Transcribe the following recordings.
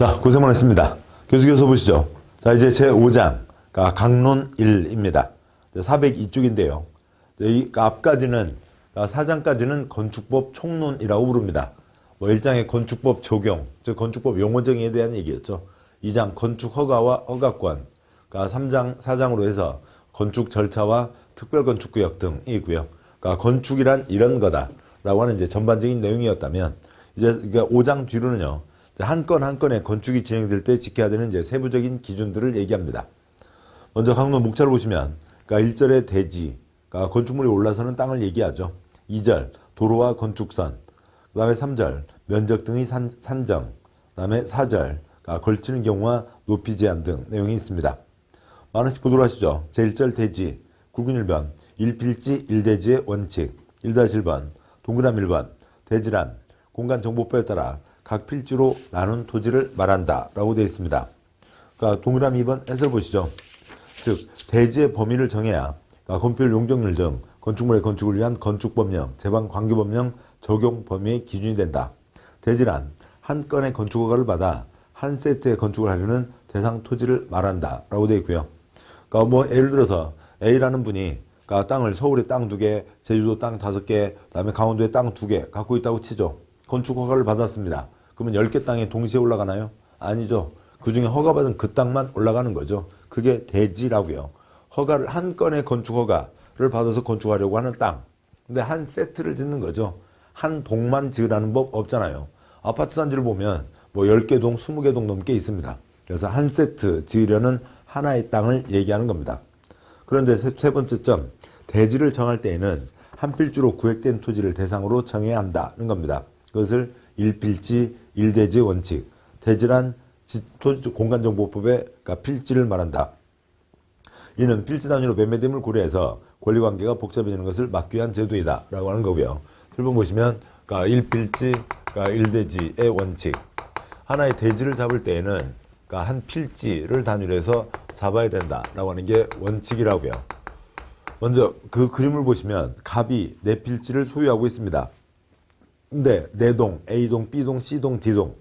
자, 고생 많으십니다. 계속해서 보시죠. 자, 이제 제5장, 강론 1입니다. 402쪽인데요. 이 앞까지는, 4장까지는 건축법 총론이라고 부릅니다. 1장의 건축법 적용, 즉 건축법 용어 정의에 대한 얘기였죠. 2장 건축 허가와 허가권, 3장, 4장으로 해서 건축 절차와 특별건축구역 등이 있고요. 건축이란 이런 거다라고 하는 이제 전반적인 내용이었다면, 이제 5장 뒤로는요, 한 건 한 건의 건축이 진행될 때 지켜야 되는 이제 세부적인 기준들을 얘기합니다. 먼저 강론 목차를 보시면, 1절의 대지, 건축물이 올라서는 땅을 얘기하죠. 2절, 도로와 건축선, 그 다음에 3절, 면적 등의 산정, 그 다음에 4절, 걸치는 경우와 높이 제한 등 내용이 있습니다. 하나씩 보도록 하시죠. 제1절 대지, 굵은 1번, 1필지 1대지의 원칙, 1-1번, 동그라미 1번, 대지란 공간정보법에 따라 각 필지로 나눈 토지를 말한다 라고 되어 있습니다. 동그라미 2번 해설 보시죠. 즉 대지의 범위를 정해야 건폐율 용적률 등 건축물의 건축을 위한 건축법령, 제방관계법령 적용 범위의 기준이 된다. 대지란 한 건의 건축허가를 받아 한 세트의 건축을 하려는 대상 토지를 말한다 라고 되어 있고요. 예를 들어서 A라는 분이 땅을 서울에 땅 2개, 제주도 땅 5개, 그다음에 강원도에 땅 2개 갖고 있다고 치죠. 건축허가를 받았습니다. 그러면 10개 땅이 동시에 올라가나요? 아니죠. 그 중에 허가받은 그 땅만 올라가는 거죠. 그게 대지라고요. 허가를 한 건의 건축허가를 받아서 건축하려고 하는 땅. 근데 한 세트를 짓는 거죠. 한 동만 지으라는 법 없잖아요. 아파트 단지를 보면 10개 동, 20개 동 넘게 있습니다. 그래서 한 세트 지으려는 하나의 땅을 얘기하는 겁니다. 그런데 세 번째 점, 대지를 정할 때에는 한 필지로 구획된 토지를 대상으로 정해야 한다는 겁니다. 그것을 1필지 1대지 원칙, 대지란 공간정보법의 필지를 말한다. 이는 필지 단위로 매매됨을 고려해서 권리관계가 복잡해지는 것을 막기 위한 제도이다 라고 하는 거고요. 1번 보시면 1필지 1대지의 원칙, 하나의 대지를 잡을 때에는 한 필지를 단위로 해서 잡아야 된다라고 하는 게 원칙이라고요. 먼저 그 그림을 보시면 갑이 4필지를 소유하고 있습니다. 근데 4동, A동, B동, C동, D동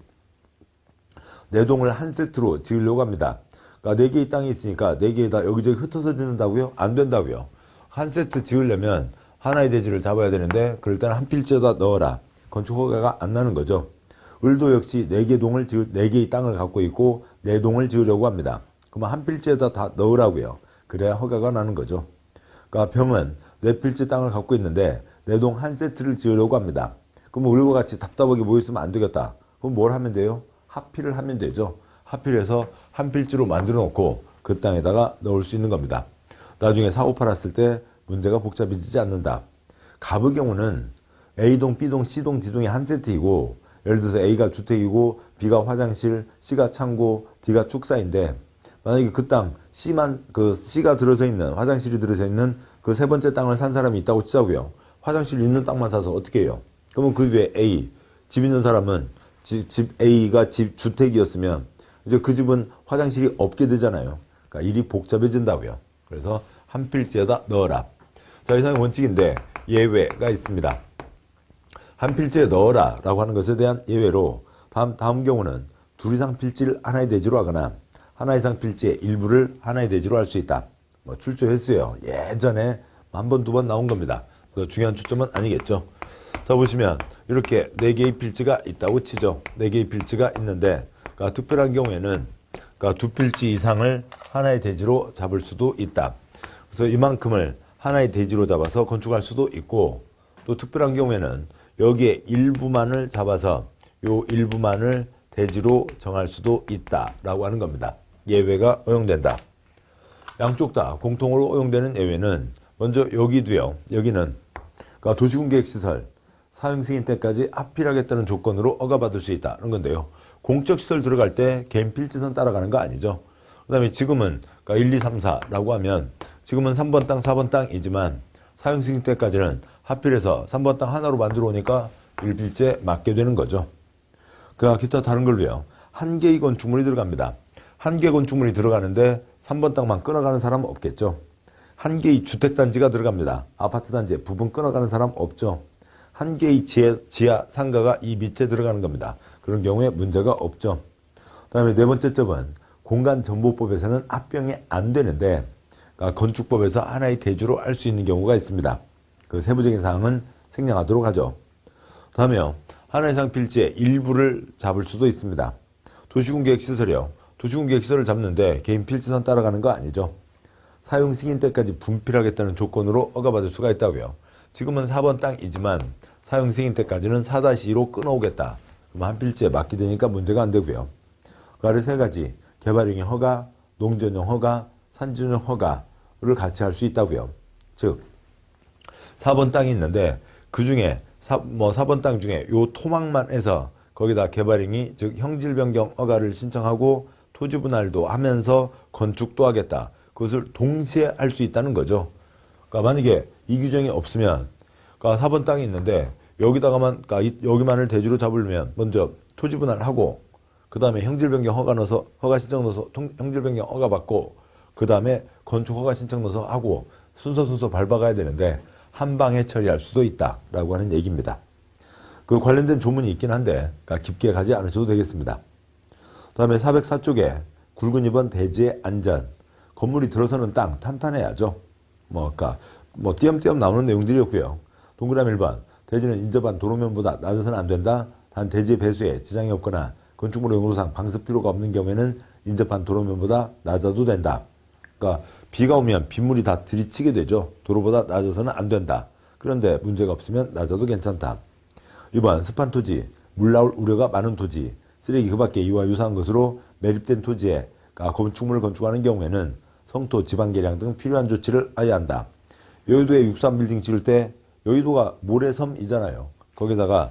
4동을 한 세트로 지으려고 합니다. 4개의 땅이 있으니까 4개 다 여기저기 흩어서 짓는다고요? 안 된다고요. 한 세트 지으려면 하나의 대지를 잡아야 되는데 그럴 때는 한 필지에다 넣어라. 건축 허가가 안 나는 거죠. 을도 역시 4개의 땅을 갖고 있고 4동을 지으려고 합니다. 그러면 한 필지에다 다 넣으라고요. 그래야 허가가 나는 거죠. 병은 4필지 땅을 갖고 있는데 4동 한 세트를 지으려고 합니다. 그럼 을과 같이 답답하게 모였으면 안 되겠다. 그럼 뭘 하면 돼요? 합필을 하면 되죠. 합필해서 한 필지로 만들어 놓고 그 땅에다가 넣을 수 있는 겁니다. 나중에 사고 팔았을 때 문제가 복잡해지지 않는다. 갑의 경우는 A동, B동, C동, D동이 한 세트이고, 예를 들어서 A가 주택이고 B가 화장실, C가 창고, D가 축사인데 만약에 그 땅 C가 들어서 있는, 화장실이 들어서 있는 그 세 번째 땅을 산 사람이 있다고 치자고요. 화장실 있는 땅만 사서 어떻게 해요? 그러면 그 위에 A, 집 있는 사람은 집 A가 집 주택이었으면 이제 그 집은 화장실이 없게 되잖아요. 그러니까 일이 복잡해진다고요. 그래서 한 필지에다 넣어라. 자, 이상의 원칙인데 예외가 있습니다. 한 필지에 넣어라 라고 하는 것에 대한 예외로 다음 경우는 둘 이상 필지를 하나의 대지로 하거나 하나 이상 필지의 일부를 하나의 대지로 할 수 있다. 출조했어요. 예전에 한 번, 두 번 나온 겁니다. 그래서 중요한 초점은 아니겠죠. 자, 보시면 이렇게 4개의 필지가 있다고 치죠. 4개의 필지가 있는데 특별한 경우에는 2필지 이상을 하나의 대지로 잡을 수도 있다. 그래서 이만큼을 하나의 대지로 잡아서 건축할 수도 있고, 또 특별한 경우에는 여기에 일부만을 잡아서 요 일부만을 대지로 정할 수도 있다라고 하는 겁니다. 예외가 허용된다. 양쪽 다 공통으로 허용되는 예외는 먼저 여기도요. 여기는 도시공계획시설 사용승인 때까지 합필하겠다는 조건으로 허가받을 수 있다는 건데요. 공적시설 들어갈 때 개인 필지선 따라가는 거 아니죠. 그 다음에 지금은 1, 2, 3, 4라고 하면 지금은 3번 땅, 4번 땅이지만 사용승인 때까지는 합필해서 3번 땅 하나로 만들어 오니까 1필지에 맞게 되는 거죠. 기타 다른 걸로요. 한 개의 건축물이 들어갑니다. 한 개 건축물이 들어가는데 3번 땅만 끊어가는 사람은 없겠죠. 한 개의 주택단지가 들어갑니다. 아파트 단지에 부분 끊어가는 사람 없죠. 한 개의 지하 상가가 이 밑에 들어가는 겁니다. 그런 경우에 문제가 없죠. 그다음에 네 번째 점은 공간정보법에서는 합병이 안 되는데 그러니까 건축법에서 하나의 대주로 할 수 있는 경우가 있습니다. 그 세부적인 사항은 생략하도록 하죠. 다음에요. 하나 이상 필지의 일부를 잡을 수도 있습니다. 도시군계획시설이요. 도시군계획시설을 잡는데 개인 필지선 따라가는 거 아니죠. 사용 승인 때까지 분필하겠다는 조건으로 허가받을 수가 있다고요. 지금은 4번 땅이지만 사용 승인 때까지는 4-2로 끊어오겠다. 그럼 한 필지에 맡게 되니까 문제가 안 되고요. 그 아래 세 가지 개발용의 허가, 농전용 허가, 산지용 허가를 같이 할 수 있다고요. 즉 4번 땅이 있는데 그 중에 4번 땅 중에 요 토막만 해서 거기다 개발행위 즉 형질 변경 허가를 신청하고 토지 분할도 하면서 건축도 하겠다. 그것을 동시에 할 수 있다는 거죠. 그러니까 만약에 이 규정이 없으면 그러니까 4번 땅이 있는데 여기다가만 그러니까 여기만을 대주로 잡으려면 먼저 토지 분할하고 그 다음에 형질 변경 허가 넣어서 허가 신청 넣어서 형질 변경 허가 받고 그 다음에 건축 허가 신청 넣어서 하고 순서 밟아가야 되는데 한 방에 처리할 수도 있다라고 하는 얘기입니다. 그 관련된 조문이 있긴 한데 그러니까 깊게 가지 않으셔도 되겠습니다. 다음에 404쪽에 굵은 2번 대지의 안전. 건물이 들어서는 땅 탄탄해야죠. 그러니까 띄엄띄엄 나오는 내용들이었고요. 동그라미 1번 대지는 인접한 도로면보다 낮아서는 안 된다. 단 대지의 배수에 지장이 없거나 건축물 용도상 방수 필요가 없는 경우에는 인접한 도로면보다 낮아도 된다. 그러니까 비가 오면 빗물이 다 들이치게 되죠. 도로보다 낮아서는 안 된다. 그런데 문제가 없으면 낮아도 괜찮다. 2번 습한 토지, 물 나올 우려가 많은 토지, 쓰레기 그 밖에 이와 유사한 것으로 매립된 토지에 건축물을 건축하는 경우에는 성토, 지방 개량 등 필요한 조치를 해야 한다. 여의도에 63빌딩 지을 때 여의도가 모래섬이잖아요. 거기다가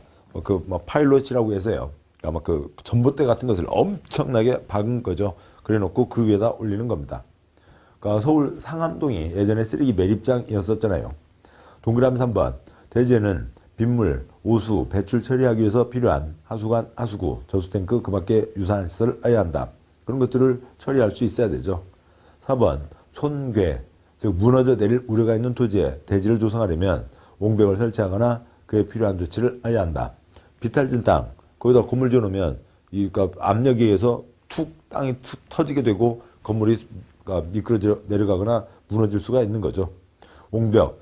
파일럿이라고 해서요. 그러니까 그 전봇대 같은 것을 엄청나게 박은 거죠. 그래놓고 그 위에다 올리는 겁니다. 그러니까 서울 상암동이 예전에 쓰레기 매립장이었었잖아요. 동그라미 3번 대지에는 빗물, 오수, 배출 처리하기 위해서 필요한 하수관, 하수구, 저수탱크 그 밖에 유사한 시설을 해야 한다. 그런 것들을 처리할 수 있어야 되죠. 4번 손괴, 즉 무너져 내릴 우려가 있는 토지에 대지를 조성하려면 옹벽을 설치하거나 그에 필요한 조치를 해야 한다. 비탈진 땅, 거기다 건물 지어놓으면 그러니까 압력에 의해서 땅이 툭 터지게 되고 건물이 미끄러져 내려가거나 무너질 수가 있는 거죠. 옹벽,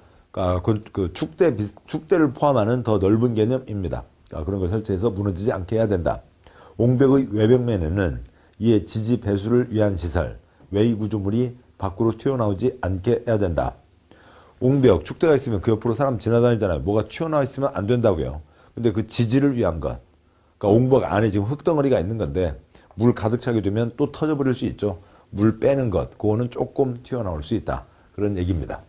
그 축대를 포함하는 더 넓은 개념입니다. 그런 걸 설치해서 무너지지 않게 해야 된다. 옹벽의 외벽면에는 이에 지지 배수를 위한 시설, 외의 구조물이 밖으로 튀어나오지 않게 해야 된다. 옹벽, 축대가 있으면 그 옆으로 사람 지나다니잖아요. 뭐가 튀어나와 있으면 안 된다고요. 근데 그 지지를 위한 것, 그러니까 옹벽 안에 지금 흙덩어리가 있는 건데 물 가득 차게 되면 또 터져버릴 수 있죠. 물 빼는 것, 그거는 조금 튀어나올 수 있다. 그런 얘기입니다.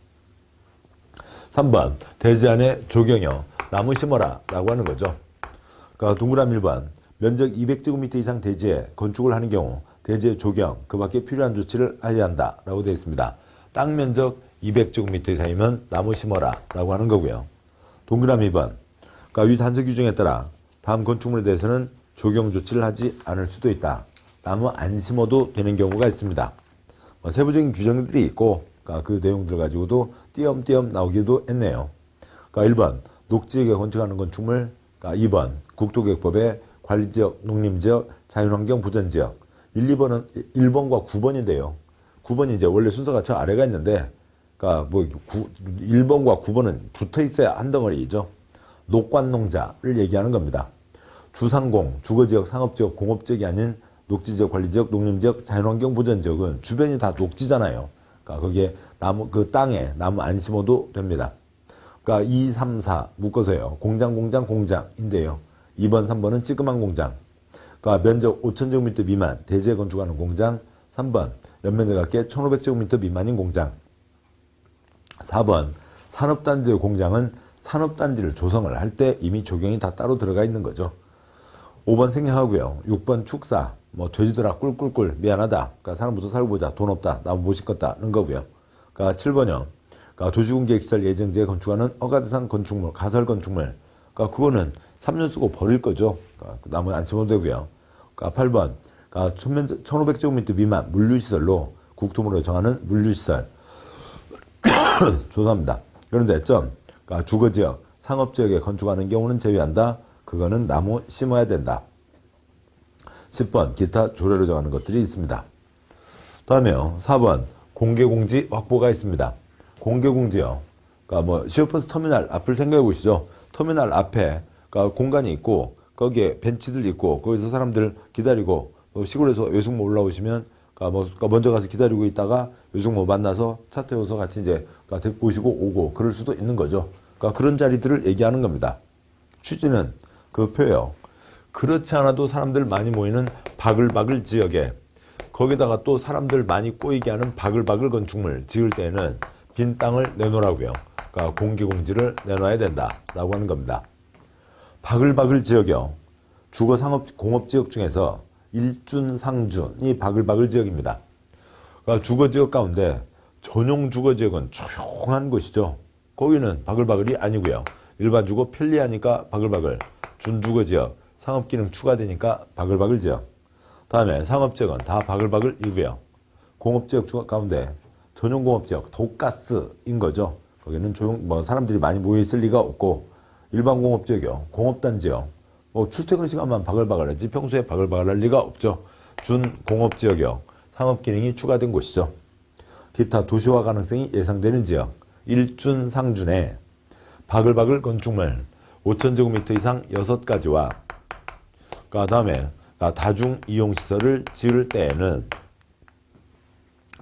3번 대지 안에 조경형, 나무 심어라 라고 하는 거죠. 그러니까 동그라미 1번 면적 200제곱미터 이상 대지에 건축을 하는 경우 대지의 조경, 그 밖에 필요한 조치를 해야 한다 라고 되어 있습니다. 땅 면적 200제곱미터 이상이면 나무 심어라 라고 하는 거고요. 동그라미 2번 그러니까 위 단서 규정에 따라 다음 건축물에 대해서는 조경 조치를 하지 않을 수도 있다. 나무 안 심어도 되는 경우가 있습니다. 세부적인 규정들이 있고 그러니까 그 내용들 가지고도 띄엄띄엄 나오기도 했네요. 그러니까 1번 녹지역에 건축하는 건축물, 그러니까 2번 국토계획법의 관리지역, 농림지역, 자연환경 보전지역. 1번과 9번인데요. 9번이 이제 원래 순서가 저 아래가 있는데, 그러니까 1번과 9번은 붙어 있어야 한 덩어리죠. 녹관농자를 얘기하는 겁니다. 주상공, 주거지역, 상업지역, 공업지역이 아닌 녹지지역, 관리지역, 농림지역, 자연환경 보전지역은 주변이 다 녹지잖아요. 그러니까 거기에 그 땅에 나무 안 심어도 됩니다. 그러니까 2, 3, 4 묶어서요. 공장인데요. 2번, 3번은 찌끄만 공장. 그러니까 면적 5,000제곱미터 미만 대지에 건축하는 공장. 3번 연면적 합계 1,500제곱미터 미만인 공장. 4번 산업단지의 공장은 산업단지를 조성을 할 때 이미 조경이 다 따로 들어가 있는 거죠. 5번 생략하고요. 6번 축사, 돼지들아 꿀꿀꿀 미안하다. 그러니까 사람부터 살고 보자. 돈 없다. 나무 못 심겠다는 거고요. 그러니까 7번요. 그러니까 도시군계획시설 예정지에 건축하는 허가대상 건축물, 가설 건축물. 그러니까 그거는 3년 쓰고 버릴 거죠. 그러니까 나무 안 심어도 되고요. 그러니까 8번. 그러니까 1,500제곱미터 미만 물류시설로 국토부로 정하는 물류시설. 죄송합니다. 그런데 그러니까 주거지역, 상업지역에 건축하는 경우는 제외한다. 그거는 나무 심어야 된다. 10번 기타 조례로 정하는 것들이 있습니다. 다음에요. 4번 공개공지 확보가 있습니다. 공개공지요. 그러니까 뭐 시외버스 터미널 앞을 생각해 보시죠. 터미널 앞에 그러니까 공간이 있고 거기에 벤치들 있고 거기서 사람들 기다리고 시골에서 외숙모 올라오시면 그러니까 먼저 가서 기다리고 있다가 외숙모 만나서 차 태워서 같이 이제 모시고 오고 그럴 수도 있는 거죠. 그러니까 그런 자리들을 얘기하는 겁니다. 취지는 그 표예요. 그렇지 않아도 사람들 많이 모이는 바글바글 지역에 거기다가 또 사람들 많이 꼬이게 하는 바글바글 건축물 지을 때는 빈 땅을 내놓으라고요. 그러니까 공개공지를 내놔야 된다라고 하는 겁니다. 바글바글 지역이요. 주거 상업 공업 지역 중에서 일준 상준이 바글바글 지역입니다. 그러니까 주거 지역 가운데 전용 주거 지역은 조용한 곳이죠. 거기는 바글바글이 아니고요. 일반 주거 편리하니까 바글바글, 준주거 지역, 상업 기능 추가되니까 바글바글 지역. 다음에 상업 지역은 다 바글바글이고요. 공업 지역 가운데 전용 공업 지역, 도가스인 거죠. 거기는 사람들이 많이 모여 있을 리가 없고 일반 공업 지역이요. 공업단지요. 출퇴근 시간만 바글바글하지 평소에 바글바글할 리가 없죠. 준공업 지역이요. 상업 기능이 추가된 곳이죠. 기타 도시화 가능성이 예상되는 지역. 일준상준에 바글바글 건축물 5,000제곱미터 이상 6가지와 그 다음에 다중 이용시설을 지을 때에는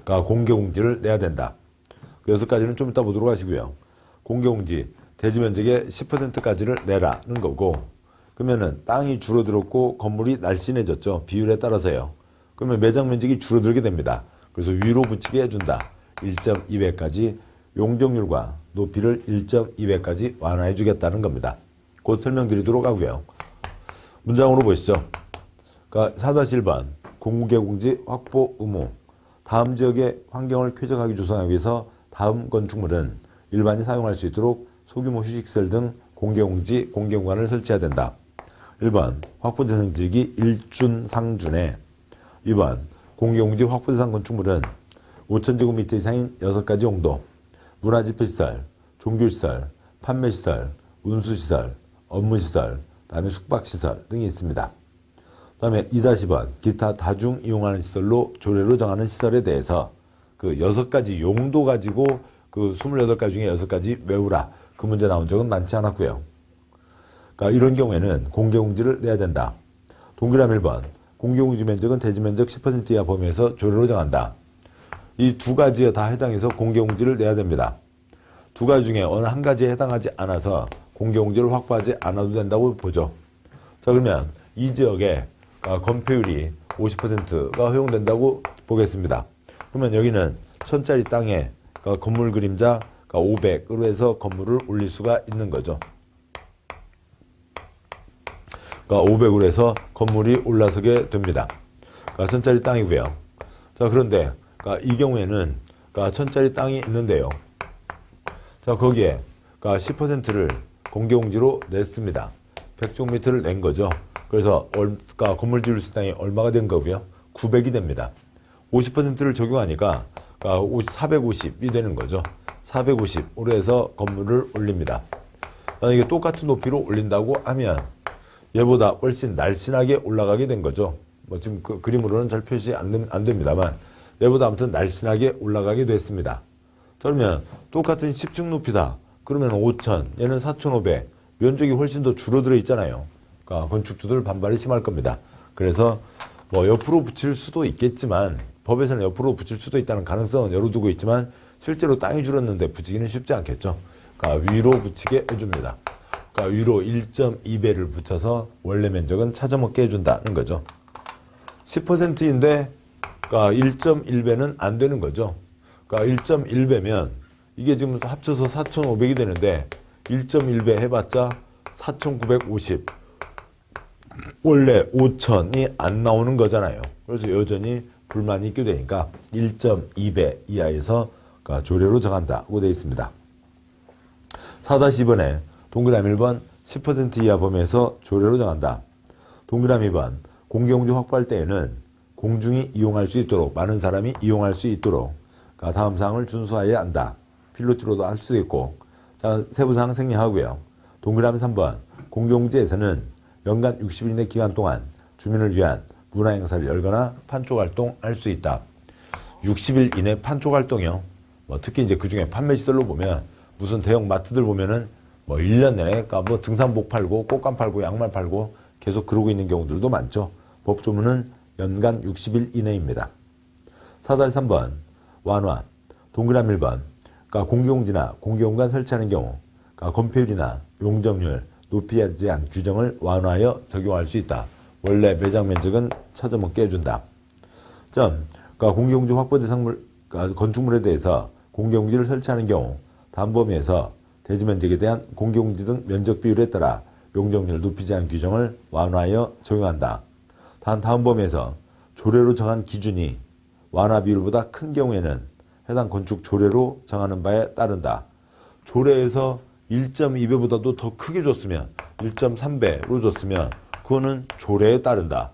공개공지를 내야 된다. 그 6가지는 좀 이따 보도록 하시고요. 공개공지 대지면적의 10%까지를 내라는 거고 그러면은 땅이 줄어들었고 건물이 날씬해졌죠. 비율에 따라서요. 그러면 매장 면적이 줄어들게 됩니다. 그래서 위로 붙이게 해준다. 1.2배까지 용적률과 높이를 1.2배까지 완화해 주겠다는 겁니다. 곧 설명드리도록 하고요. 문장으로 보시죠. 그러니까 4-1번 공개공지 확보 의무. 다음 지역의 환경을 쾌적하게 조성하기 위해서 다음 건축물은 일반이 사용할 수 있도록 소규모 휴식시설 등 공개공지, 공개공간을 설치해야 된다. 1번 확보대상 지역이 일준상준에 2번 공개공지 확보대상 건축물은 5,000제곱미터 이상인 6가지 용도 문화집회시설, 종교시설, 판매시설, 운수시설, 업무시설, 다음에 숙박시설 등이 있습니다. 다음에 2-번 기타 다중 이용하는 시설로 조례로 정하는 시설에 대해서 그 6가지 용도 가지고 그 28가지 중에 6가지 외우라. 그 문제 나온 적은 많지 않았고요. 그러니까 이런 경우에는 공개공지를 내야 된다. 동그라미 1번 공개공지 면적은 대지면적 10% 이하 범위에서 조례로 정한다. 이 2가지에 다 해당해서 공개공지를 내야 됩니다. 2가지 중에 어느 한 가지에 해당하지 않아서 공개공지를 확보하지 않아도 된다고 보죠. 자 그러면 이 지역에 건폐율이 50%가 허용된다고 보겠습니다. 그러면 여기는 1,000짜리 땅에 건물 그림자 500으로 해서 건물을 올릴 수가 있는 거죠. 500으로 해서 건물이 올라서게 됩니다. 1,000짜리 땅이고요. 자 그런데 이 경우에는 1,000짜리 땅이 있는데요. 자 거기에 10%를 공개공지로 냈습니다. 100제곱미터를 낸 거죠. 그래서 건물 지을 수 있는 땅이 얼마가 된 거고요? 900이 됩니다. 50%를 적용하니까 450이 되는 거죠. 450으로 해서 건물을 올립니다. 이게 똑같은 높이로 올린다고 하면 얘보다 훨씬 날씬하게 올라가게 된 거죠. 지금 그 그림으로는 잘 표시 안 됩니다만 얘보다 아무튼 날씬하게 올라가게 됐습니다. 그러면 똑같은 10층 높이다. 그러면 5,000, 얘는 4,500. 면적이 훨씬 더 줄어들어 있잖아요. 그러니까 건축주들 반발이 심할 겁니다. 그래서 옆으로 붙일 수도 있겠지만 법에서는 옆으로 붙일 수도 있다는 가능성은 열어두고 있지만 실제로 땅이 줄었는데 붙이기는 쉽지 않겠죠. 그러니까 위로 붙이게 해줍니다. 그러니까 위로 1.2배를 붙여서 원래 면적은 찾아먹게 해준다는 거죠. 10%인데 그러니까 1.1배는 안 되는 거죠. 그러니까 1.1배면 이게 지금 합쳐서 4,500이 되는데 1.1배 해봤자 4,950. 원래 5,000이 안 나오는 거잖아요. 그래서 여전히 불만이 있게 되니까 1.2배 이하에서 조례로 정한다고 되어 있습니다. 4-2번에 동그라미 1번 10% 이하 범위에서 조례로 정한다. 동그라미 2번 공개공지 확보할 때에는 공중이 이용할 수 있도록 많은 사람이 이용할 수 있도록 다음 사항을 준수하여야 한다. 필로티로도 할 수도 있고 자 세부사항 생략하고요. 동그라미 3번 공개공지에서는 연간 60일 이내 기간 동안 주민을 위한 문화행사를 열거나 판촉활동할 수 있다. 60일 이내 판촉활동이요. 뭐 특히 이제 그 중에 판매시설로 보면 무슨 대형 마트들 보면은 뭐 1년 내내 그러니까 뭐 등산복 팔고 꽃감 팔고 양말 팔고 계속 그러고 있는 경우들도 많죠. 법조문은 연간 60일 이내입니다. 4-3번 완화 동그라미 1번 그러니까 공개공지나 공개공간 설치하는 경우 그러니까 건폐율이나 용적률 높이지 않은 규정을 완화하여 적용할 수 있다. 원래 매장 면적은 차저먹게 해준다. 그러니까 공개공지 확보 대상물 그러니까 건축물에 대해서 공개공지를 설치하는 경우 다음 범위에서 대지 면적에 대한 공개공지 등 면적 비율에 따라 용적률을 높이지 않은 규정을 완화하여 적용한다. 단 다음 범위에서 조례로 정한 기준이 완화 비율보다 큰 경우에는 해당 건축 조례로 정하는 바에 따른다. 조례에서 1.2배보다도 더 크게 줬으면 1.3배로 줬으면 그거는 조례에 따른다.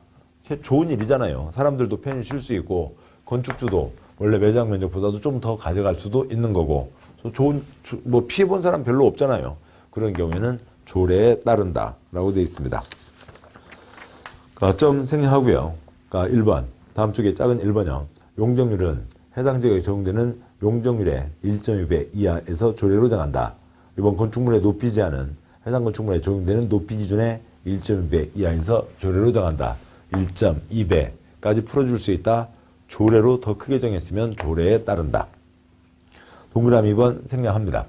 좋은 일이잖아요. 사람들도 편히 쉴 수 있고 건축주도 원래 매장 면적보다도 좀 더 가져갈 수도 있는 거고 좋은 뭐 피해 본 사람 별로 없잖아요. 그런 경우에는 조례에 따른다라고 되어 있습니다. 점 생략하고요. 그러니까 1번 다음 쪽에 작은 1번형 용적률은 해당 지역에 적용되는 용적률의 1.2배 이하에서 조례로 정한다. 이번 건축물에 높이지 않은 해당 건축물에 적용되는 높이 기준의 1.2배 이하에서 조례로 정한다. 1.2배까지 풀어줄 수 있다. 조례로 더 크게 정했으면 조례에 따른다. 동그라미 2번 생략합니다.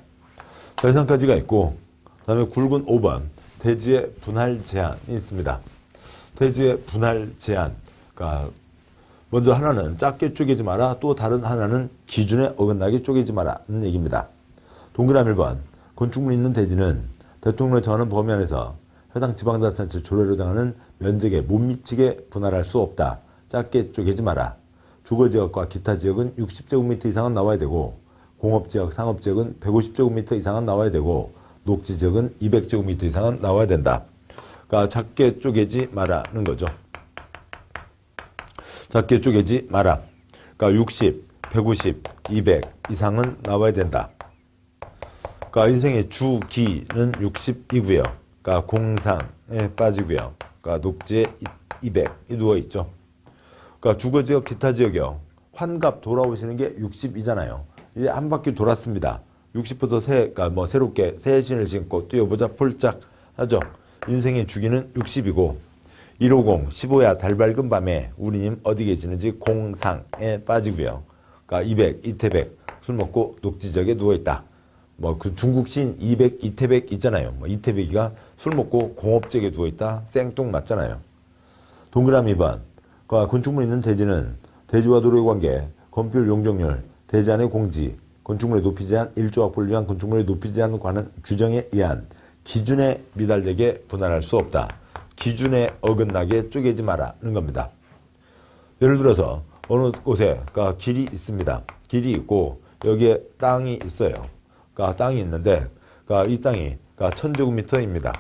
자, 이상까지가 있고 그 다음에 굵은 5번 대지의 분할 제한이 있습니다. 대지의 분할 제한 그러니까 먼저 하나는 작게 쪼개지 마라. 또 다른 하나는 기준에 어긋나게 쪼개지 마라는 얘기입니다. 동그라미 1번 건축물이 있는 대지는 대통령이 정하는 범위 안에서 해당 지방자치단체 조례로 정하는 면적에 못 미치게 분할할 수 없다. 작게 쪼개지 마라. 주거지역과 기타 지역은 60제곱미터 이상은 나와야 되고 공업지역, 상업지역은 150제곱미터 이상은 나와야 되고 녹지지역은 200제곱미터 이상은 나와야 된다. 그러니까 작게 쪼개지 마라는 거죠. 작게 쪼개지 마라. 그러니까 60, 150, 200 이상은 나와야 된다. 그러니까 인생의 주기는 60이고요. 그러니까 공상에 빠지고요. 그러니까 녹지에 200이 누워있죠. 그러니까 주거지역, 기타 지역이요. 환갑 돌아오시는 게 60이잖아요. 이제 한 바퀴 돌았습니다. 60부터 그러니까 뭐 새롭게 새 신을 신고 뛰어보자 폴짝 하죠. 인생의 주기는 60이고 150, 15야 달 밝은 밤에 우리님 어디 계시는지 공상에 빠지고요. 그러니까 200, 이태백 술 먹고 녹지지역에 누워있다. 뭐 그 중국 시인 200, 이태백 있잖아요. 뭐 이태백이가 술 먹고 공업지역에 누워있다. 생뚱맞잖아요. 동그라미 2번 건축물 있는 대지는 대지와 도로의 관계, 건폐율 용적률, 대지 안의 공지, 건축물의 높이 제한, 일조 확보를 위한 건축물의 높이 제한 관한 규정에 의한 기준에 미달되게 분할할 수 없다. 기준에 어긋나게 쪼개지 마라는 겁니다. 예를 들어서 어느 곳에 그러니까 길이 있습니다. 길이 있고 여기에 땅이 있어요. 그러니까 땅이 있는데 그러니까 이 땅이 그러니까 1000제곱미터입니다.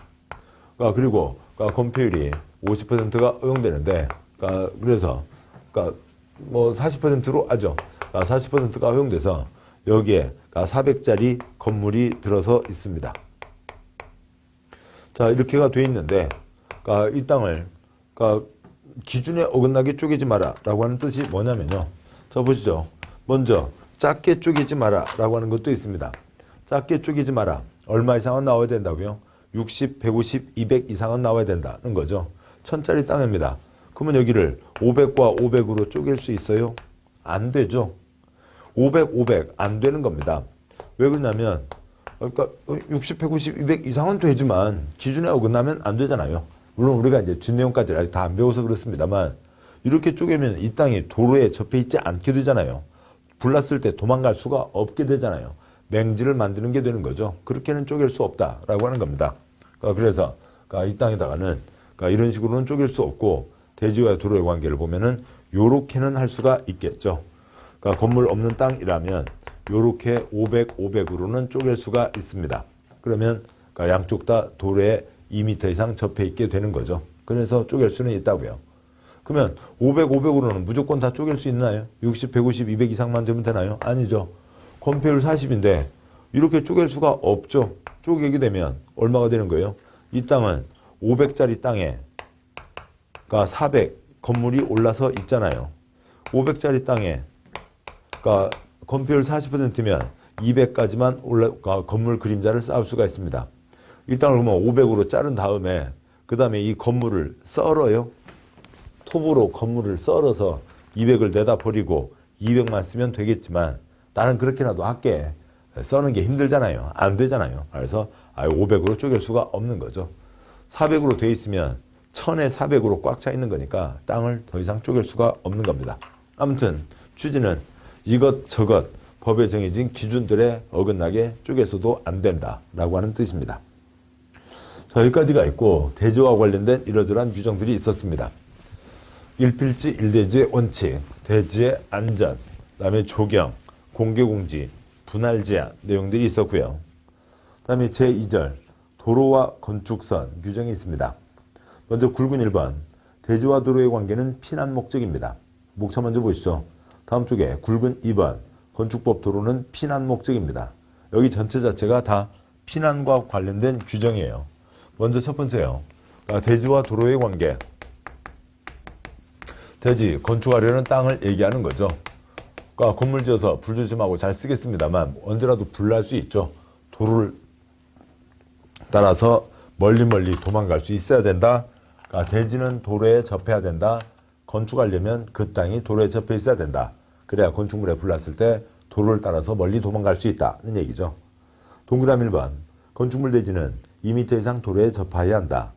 그러니까 그리고 그러니까 건폐율이 50%가 허용되는데 그러니까 그래서 그러니까 뭐 40%로 하죠. 그러니까 40%가 허용돼서 여기에 400짜리 건물이 들어서 있습니다. 자, 이렇게가 돼 있는데, 그러니까 이 땅을, 그러니까 기준에 어긋나게 쪼개지 마라 라고 하는 뜻이 뭐냐면요. 자, 보시죠. 먼저, 작게 쪼개지 마라 라고 하는 것도 있습니다. 작게 쪼개지 마라. 얼마 이상은 나와야 된다고요? 60, 150, 200 이상은 나와야 된다는 거죠. 1000짜리 땅입니다. 그러면 여기를 500과 500으로 쪼갤 수 있어요? 안 되죠. 500, 500 안 되는 겁니다. 왜 그러냐면 그러니까 60, 150, 200 이상은 되지만 기준에 어긋나면 안 되잖아요. 물론 우리가 이제 준 내용까지 아직 다 안 배워서 그렇습니다만 이렇게 쪼개면 이 땅이 도로에 접해 있지 않게 되잖아요. 불났을 때 도망갈 수가 없게 되잖아요. 맹지를 만드는 게 되는 거죠. 그렇게는 쪼갤 수 없다라고 하는 겁니다. 그래서 이 땅에다가는 이런 식으로는 쪼갤 수 없고 대지와 도로의 관계를 보면은 요렇게는 할 수가 있겠죠. 그러니까 건물 없는 땅이라면 요렇게 500, 500으로는 쪼갤 수가 있습니다. 그러면 양쪽 다 도로에 2m 이상 접해 있게 되는 거죠. 그래서 쪼갤 수는 있다고요. 그러면 500, 500으로는 무조건 다 쪼갤 수 있나요? 60, 150, 200 이상만 되면 되나요? 아니죠. 건폐율 40인데 이렇게 쪼갤 수가 없죠. 쪼개게 되면 얼마가 되는 거예요? 이 땅은 500짜리 땅에 400 건물이 올라서 있잖아요. 500짜리 땅에 그러니까 건폐율 40%면 200까지만 건물 그림자를 쌓을 수가 있습니다. 이 땅을 그러면 500으로 자른 다음에 그 다음에 이 건물을 썰어요. 톱으로 건물을 썰어서 200을 내다 버리고 200만 쓰면 되겠지만 나는 그렇게라도 할게. 써는 게 힘들잖아요. 안 되잖아요. 그래서 500으로 쪼갤 수가 없는 거죠. 400으로 돼 있으면 1000에 400으로 꽉 차 있는 거니까 땅을 더 이상 쪼갤 수가 없는 겁니다. 아무튼 취지는 이것저것 법에 정해진 기준들에 어긋나게 쪼개서도 안 된다라고 하는 뜻입니다. 자, 여기까지가 있고 대지와 관련된 이러저러한 규정들이 있었습니다. 일필지, 일대지의 원칙, 대지의 안전, 그다음에 조경, 공개공지, 분할 제한 내용들이 있었고요. 그다음에 제2절 도로와 건축선 규정이 있습니다. 먼저 굵은 1번 대지와 도로의 관계는 피난 목적입니다. 목차 먼저 보시죠. 다음 쪽에 굵은 2번 건축법 도로는 피난 목적입니다. 여기 전체 자체가 다 피난과 관련된 규정이에요. 먼저 첫 번째요. 대지와 도로의 관계. 대지, 건축하려는 땅을 얘기하는 거죠. 그러니까 건물 지어서 불 조심하고 잘 쓰겠습니다만 언제라도 불 날 수 있죠. 도로를 따라서 멀리 도망갈 수 있어야 된다. 그러니까 대지는 도로에 접해야 된다. 건축하려면 그 땅이 도로에 접해 있어야 된다. 그래야 건축물에 불 났을 때 도로를 따라서 멀리 도망갈 수 있다는 얘기죠. 동그라미 1번 건축물 대지는 2m 이상 도로에 접하여야 한다.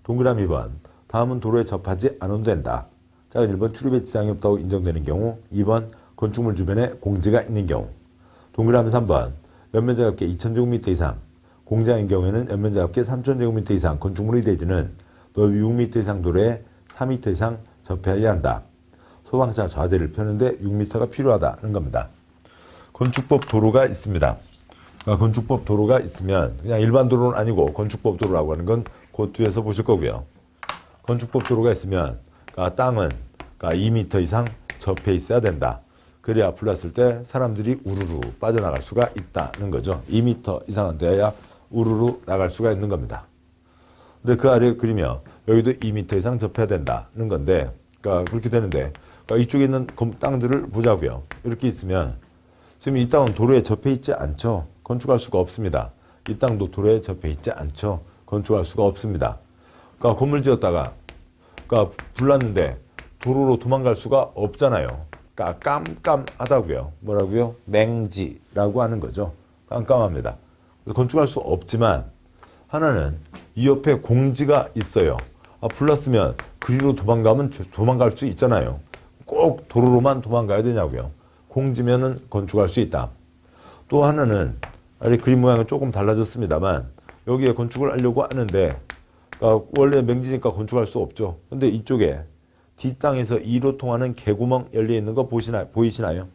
동그라미 2번 다음은 도로에 접하지 않아도 된다. 작은 1번 출입에 지장이 없다고 인정되는 경우, 2번 건축물 주변에 공지가 있는 경우. 동그라미 3번 연면적 합계 2000제곱미터 이상, 공장인 경우에는 연면적 합계 3000제곱미터 이상 건축물의 대지는 넓이 6m 이상 도로에 4m 이상 접해야 한다. 소방차 좌대를 펴는데 6m가 필요하다는 겁니다. 건축법 도로가 있습니다. 그러니까 건축법 도로가 있으면 그냥 일반 도로는 아니고 건축법 도로라고 하는 건 그 뒤에서 보실 거고요. 건축법 도로가 있으면 그러니까 땅은 그러니까 2m 이상 접해 있어야 된다. 그래야 불 났을 때 사람들이 우르르 빠져나갈 수가 있다는 거죠. 2m 이상은 돼야 우르르 나갈 수가 있는 겁니다. 근데 그 아래 그리면 여기도 2m 이상 접해야 된다는 건데, 그러니까 그렇게 되는데, 그러니까 이쪽에 있는 땅들을 보자고요. 이렇게 있으면 지금 이 땅은 도로에 접해 있지 않죠. 건축할 수가 없습니다. 이 땅도 도로에 접해 있지 않죠. 건축할 수가 없습니다. 그러니까 건물 지었다가 그러니까 불 났는데 도로로 도망갈 수가 없잖아요. 그러니까 깜깜하다고요. 뭐라고요? 맹지라고 하는 거죠. 깜깜합니다. 그래서 건축할 수 없지만 하나는 이 옆에 공지가 있어요. 불 났으면 그리로 도망가면 도망갈 수 있잖아요. 꼭 도로로만 도망가야 되냐고요. 공지면은 건축할 수 있다. 또 하나는 그림 모양은 조금 달라졌습니다만 여기에 건축을 하려고 하는데 그러니까 원래 맹지니까 건축할 수 없죠. 근데 이쪽에 뒷땅에서 2로 통하는 개구멍 열려 있는 거 보이시나요?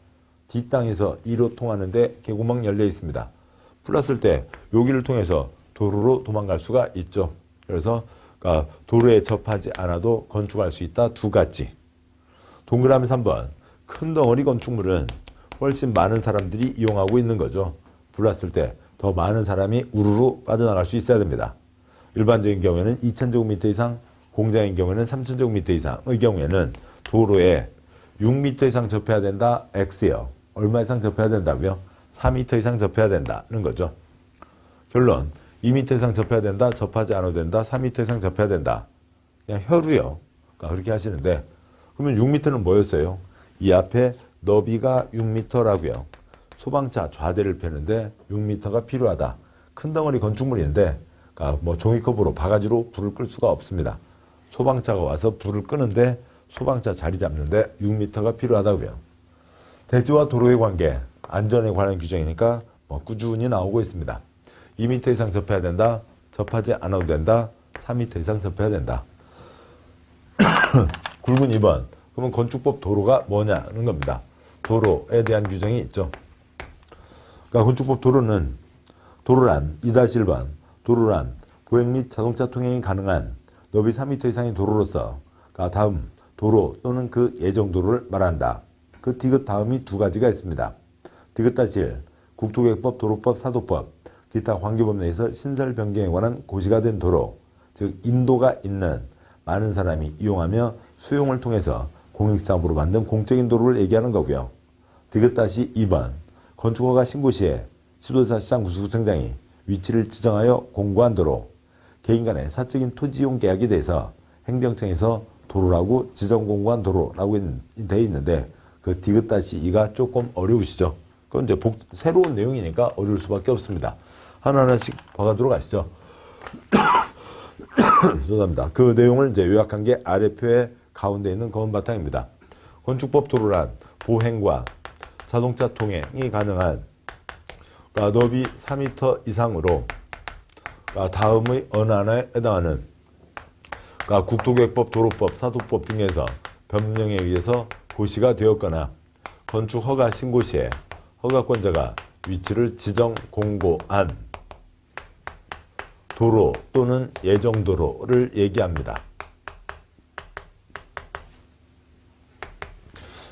뒷땅에서 2로 통하는데 개구멍 열려 있습니다. 불 났을 때 여기를 통해서 도로로 도망갈 수가 있죠. 그래서 그러니까 도로에 접하지 않아도 건축할 수 있다. 두 가지. 동그라미 3번 큰 덩어리 건축물은 훨씬 많은 사람들이 이용하고 있는 거죠. 불 났을 때 더 많은 사람이 우르르 빠져나갈 수 있어야 됩니다. 일반적인 경우에는 2000제곱미터 이상, 공장인 경우에는 3000제곱미터 이상의 경우에는 도로에 6m 이상 접해야 된다. X요. 얼마 이상 접해야 된다고요? 4m 이상 접해야 된다는 거죠. 결론 2m 이상 접해야 된다. 접하지 않아도 된다. 4m 이상 접해야 된다. 그냥 혀로요. 그러니까 그렇게 하시는데 그러면 6m는 뭐였어요? 이 앞에 너비가 6m라고요. 소방차 좌대를 펴는데 6m가 필요하다. 큰 덩어리 건축물인데 그러니까 뭐 종이컵으로 바가지로 불을 끌 수가 없습니다. 소방차가 와서 불을 끄는데 소방차 자리 잡는데 6m가 필요하다고요. 대지와 도로의 관계, 안전에 관한 규정이니까 뭐 꾸준히 나오고 있습니다. 2m 이상 접해야 된다. 접하지 않아도 된다. 3m 이상 접해야 된다. 굵은 2번. 그러면 건축법 도로가 뭐냐는 겁니다. 도로에 대한 규정이 있죠. 그러니까 건축법 도로란 2-1번 도로란 보행 및 자동차 통행이 가능한 너비 4m 이상의 도로로서 그러니까 다음 도로 또는 그 예정 도로를 말한다. 그 디귿 다음이 두 가지가 있습니다. 디귿-1 국토계획법, 도로법, 사도법, 기타 관계법 내에서 신설 변경에 관한 고시가 된 도로, 즉 인도가 있는 많은 사람이 이용하며 수용을 통해서 공익사업으로 만든 공적인 도로를 얘기하는 거고요. 디귿 2번 건축허가 신고 시에 지도자 시장 구청장이 위치를 지정하여 공고한 도로, 개인 간의 사적인 토지 이용 계약에 대해서 행정청에서 도로라고 지정 공고한 도로라고 되어 있는데 그 디귿-2가 조금 어려우시죠? 그건 이제 새로운 내용이니까 어려울 수밖에 없습니다. 하나하나씩 봐가도록 하시죠. 죄송합니다. 그 내용을 이제 요약한 게 아래 표의 가운데 있는 검은 바탕입니다. 건축법 도로란 보행과 자동차 통행이 가능한 너비 4m 이상으로 다음의 어느 하나에 해당하는 국토계획법, 도로법, 사도법 등에서 변경에 의해서 고시가 되었거나 건축 허가 신고 시에 허가권자가 위치를 지정 공고한 도로 또는 예정도로를 얘기합니다.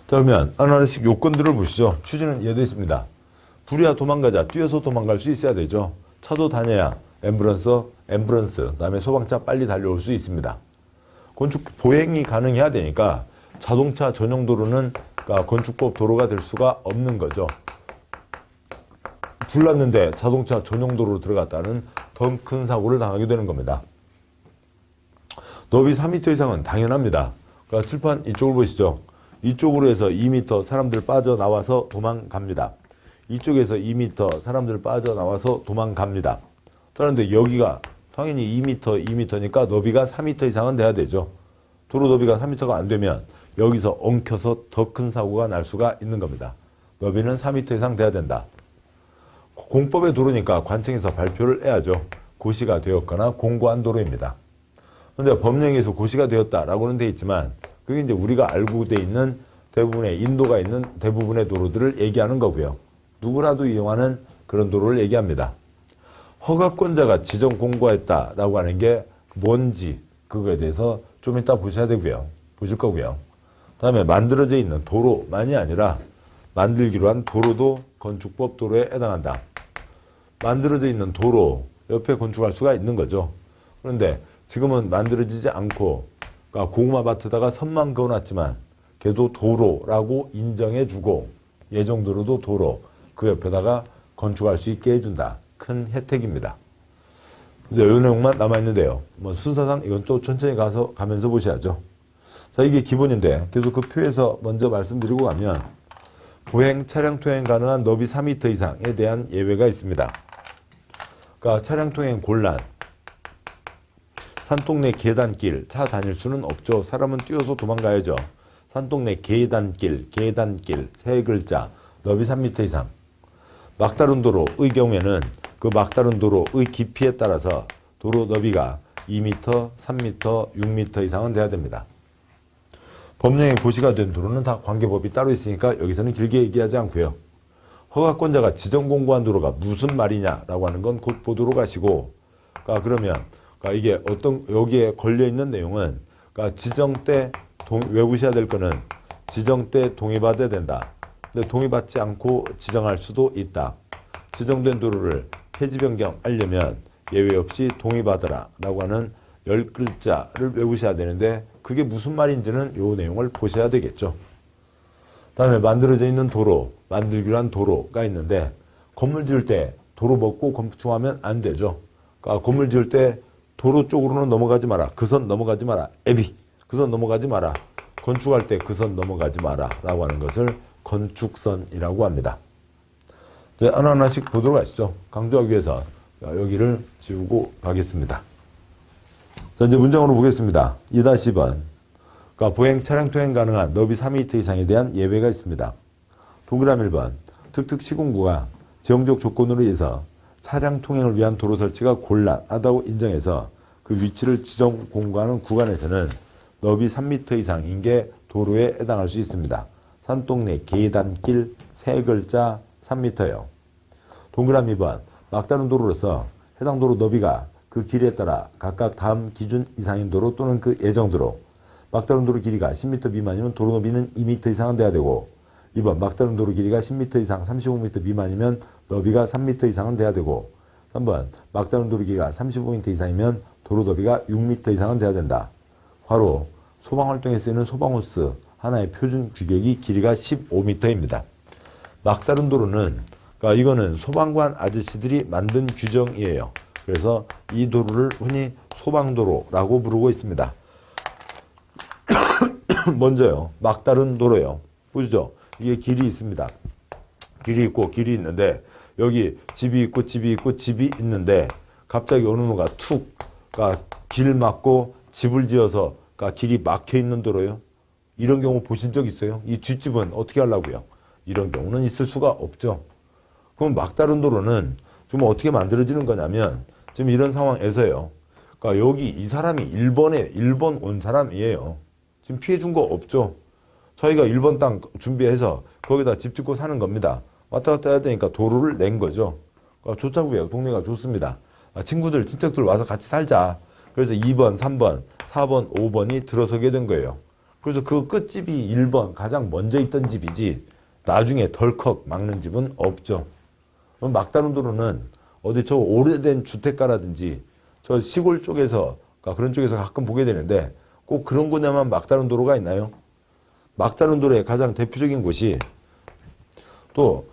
자, 그러면 하나씩 요건들을 보시죠. 취지는 이해되어 있습니다. 불이야 도망가자. 뛰어서 도망갈 수 있어야 되죠. 차도 다녀야 앰뷸런스, 그다음에 소방차 빨리 달려올 수 있습니다. 건축 보행이 가능해야 되니까 자동차 전용 도로는 건축법 도로가 될 수가 없는 거죠. 불났는데 자동차 전용 도로로 들어갔다는 더 큰 사고를 당하게 되는 겁니다. 너비 3m 이상은 당연합니다. 그러니까 칠판 이쪽을 보시죠. 이쪽으로 해서 2m 사람들 빠져나와서 도망갑니다. 이쪽에서 2m 사람들 빠져나와서 도망갑니다. 그런데 여기가 당연히 2m니까 너비가 4m 이상은 돼야 되죠. 도로 너비가 4m가 안 되면 여기서 엉켜서 더 큰 사고가 날 수가 있는 겁니다. 너비는 4m 이상 돼야 된다. 공법의 도로니까 관청에서 발표를 해야죠. 고시가 되었거나 공고한 도로입니다. 그런데 법령에서 고시가 되었다라고는 돼 있지만 그게 이제 우리가 알고 돼 있는 대부분의 인도가 있는 대부분의 도로들을 얘기하는 거고요. 누구라도 이용하는 그런 도로를 얘기합니다. 허가권자가 지정 공고했다라고 하는 게 뭔지 그거에 대해서 좀 이따 보셔야 되고요. 보실 거고요. 다음에 만들어져 있는 도로만이 아니라 만들기로 한 도로도 건축법 도로에 해당한다. 만들어져 있는 도로 옆에 건축할 수가 있는 거죠. 그런데 지금은 만들어지지 않고 고구마 밭에다가 선만 그어놨지만 걔도 도로라고 인정해주고 예정도로도 도로 그 옆에다가 건축할 수 있게 해준다. 큰 혜택입니다. 이제 이 내용만 남아있는데요. 뭐 순서상 이건 또 천천히 가면서 보셔야죠. 자, 이게 기본인데 계속 그 표에서 먼저 말씀드리고 가면 보행, 차량 통행 가능한 너비 4m 이상에 대한 예외가 있습니다. 그러니까 차량 통행 곤란, 산동네 계단길, 차 다닐 수는 없죠. 사람은 뛰어서 도망가야죠. 산동네 계단길, 세 글자, 너비 3m 이상. 막다른 도로의 경우에는 그 막다른 도로의 깊이에 따라서 도로 너비가 2m, 3m, 6m 이상은 돼야 됩니다. 법령에 고시가 된 도로는 다 관계법이 따로 있으니까 여기서는 길게 얘기하지 않고요. 허가권자가 지정 공고한 도로가 무슨 말이냐라고 하는 건 곧 보도록 하시고, 그러면 이게 여기에 걸려 있는 내용은 지정 때 외우셔야 될 거는 지정 때 동의받아야 된다. 근데 동의받지 않고 지정할 수도 있다. 지정된 도로를 폐지 변경하려면 예외 없이 동의받아라 라고 하는 10글자를 외우셔야 되는데 그게 무슨 말인지는 요 내용을 보셔야 되겠죠. 다음에 만들어져 있는 도로, 만들기로 한 도로가 있는데 건물 지을 때 도로 먹고 건축하면 안 되죠. 그러니까 건물 지을 때 도로 쪽으로는 넘어가지 마라. 그 선 넘어가지 마라. 그 선 넘어가지 마라. 건축할 때 그 선 넘어가지 마라 라고 하는 것을 건축선이라고 합니다. 이제 하나하나씩 보도록 하시죠. 강조하기 위해서 여기를 지우고 가겠습니다. 자, 이제 문장으로 보겠습니다. 2-2번. 그러니까 보행 차량 통행 가능한 너비 3m 이상에 대한 예외가 있습니다. 동그라미 1번. 특특 시군구가 지형적 조건으로 인해서 차량 통행을 위한 도로 설치가 곤란하다고 인정해서 그 위치를 지정 공고하는 구간에서는 너비 3m 이상인 게 도로에 해당할 수 있습니다. 산동네 계단길 세 글자 3m요. 동그라미 2번. 막다른 도로로서 해당 도로 너비가 그 길에 따라 각각 다음 기준 이상인 도로 또는 그 예정도로 막다른 도로 길이가 10m 미만이면 도로 너비는 2m 이상은 돼야 되고 2번 막다른 도로 길이가 10m 이상 35m 미만이면 너비가 3m 이상은 돼야 되고 3번 막다른 도로 길이가 35m 이상이면 도로 너비가 6m 이상은 돼야 된다. 괄호 소방활동에 쓰이는 소방호스 하나의 표준 규격이 길이가 15m입니다. 막다른 도로는, 그러니까 이거는 소방관 아저씨들이 만든 규정이에요. 그래서 이 도로를 흔히 소방도로라고 부르고 있습니다. 먼저요, 막다른 도로요. 보시죠. 이게 길이 있습니다. 길이 있고 길이 있는데 여기 집이 있고 집이 있고 집이 있는데 갑자기 어느 누가 툭, 그러니까 길 막고 집을 지어서 그러니까 길이 막혀 있는 도로요. 이런 경우 보신 적 있어요? 이 뒷집은 어떻게 하려고요? 이런 경우는 있을 수가 없죠. 그럼 막다른 도로는 좀 어떻게 만들어지는 거냐면 지금 이런 상황에서요. 그러니까 여기 이 사람이 일본 온 사람이에요. 지금 피해 준 거 없죠. 저희가 일본 땅 준비해서 거기다 집 짓고 사는 겁니다. 왔다 갔다 해야 되니까 도로를 낸 거죠. 그러니까 좋다고요. 동네가 좋습니다. 친구들, 친척들 와서 같이 살자. 그래서 2번, 3번, 4번, 5번이 들어서게 된 거예요. 그래서 그 끝집이 1번, 가장 먼저 있던 집이지 나중에 덜컥 막는 집은 없죠. 그럼 막다른 도로는 어디 저 오래된 주택가라든지 저 시골 쪽에서, 그러니까 그런 쪽에서 가끔 보게 되는데 꼭 그런 곳에만 막다른 도로가 있나요? 막다른 도로의 가장 대표적인 곳이 또,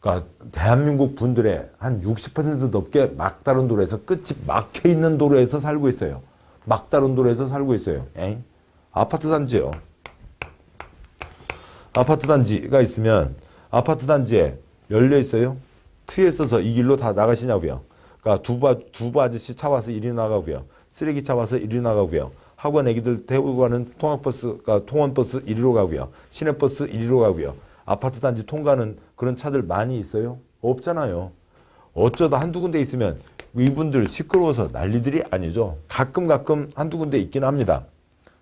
그러니까 대한민국 분들의 한 60% 넘게 막다른 도로에서 끝이 막혀 있는 도로에서 살고 있어요. 막다른 도로에서 살고 있어요. 아파트 단지요. 아파트 단지가 있으면 아파트 단지에 열려 있어요. 트에 있어서 이 길로 다 나가시냐고요. 그러니까 두부 아저씨 차 와서 이리 나가고요. 쓰레기 차 와서 이리 나가고요. 학원 애기들 태우고 가는 통학버스가 통원버스 이리로 가고요. 시내버스 이리로 가고요. 아파트 단지 통과하는 그런 차들 많이 있어요? 없잖아요. 어쩌다 한두 군데 있으면 이분들 시끄러워서 난리들이 아니죠. 가끔 한두 군데 있긴 합니다.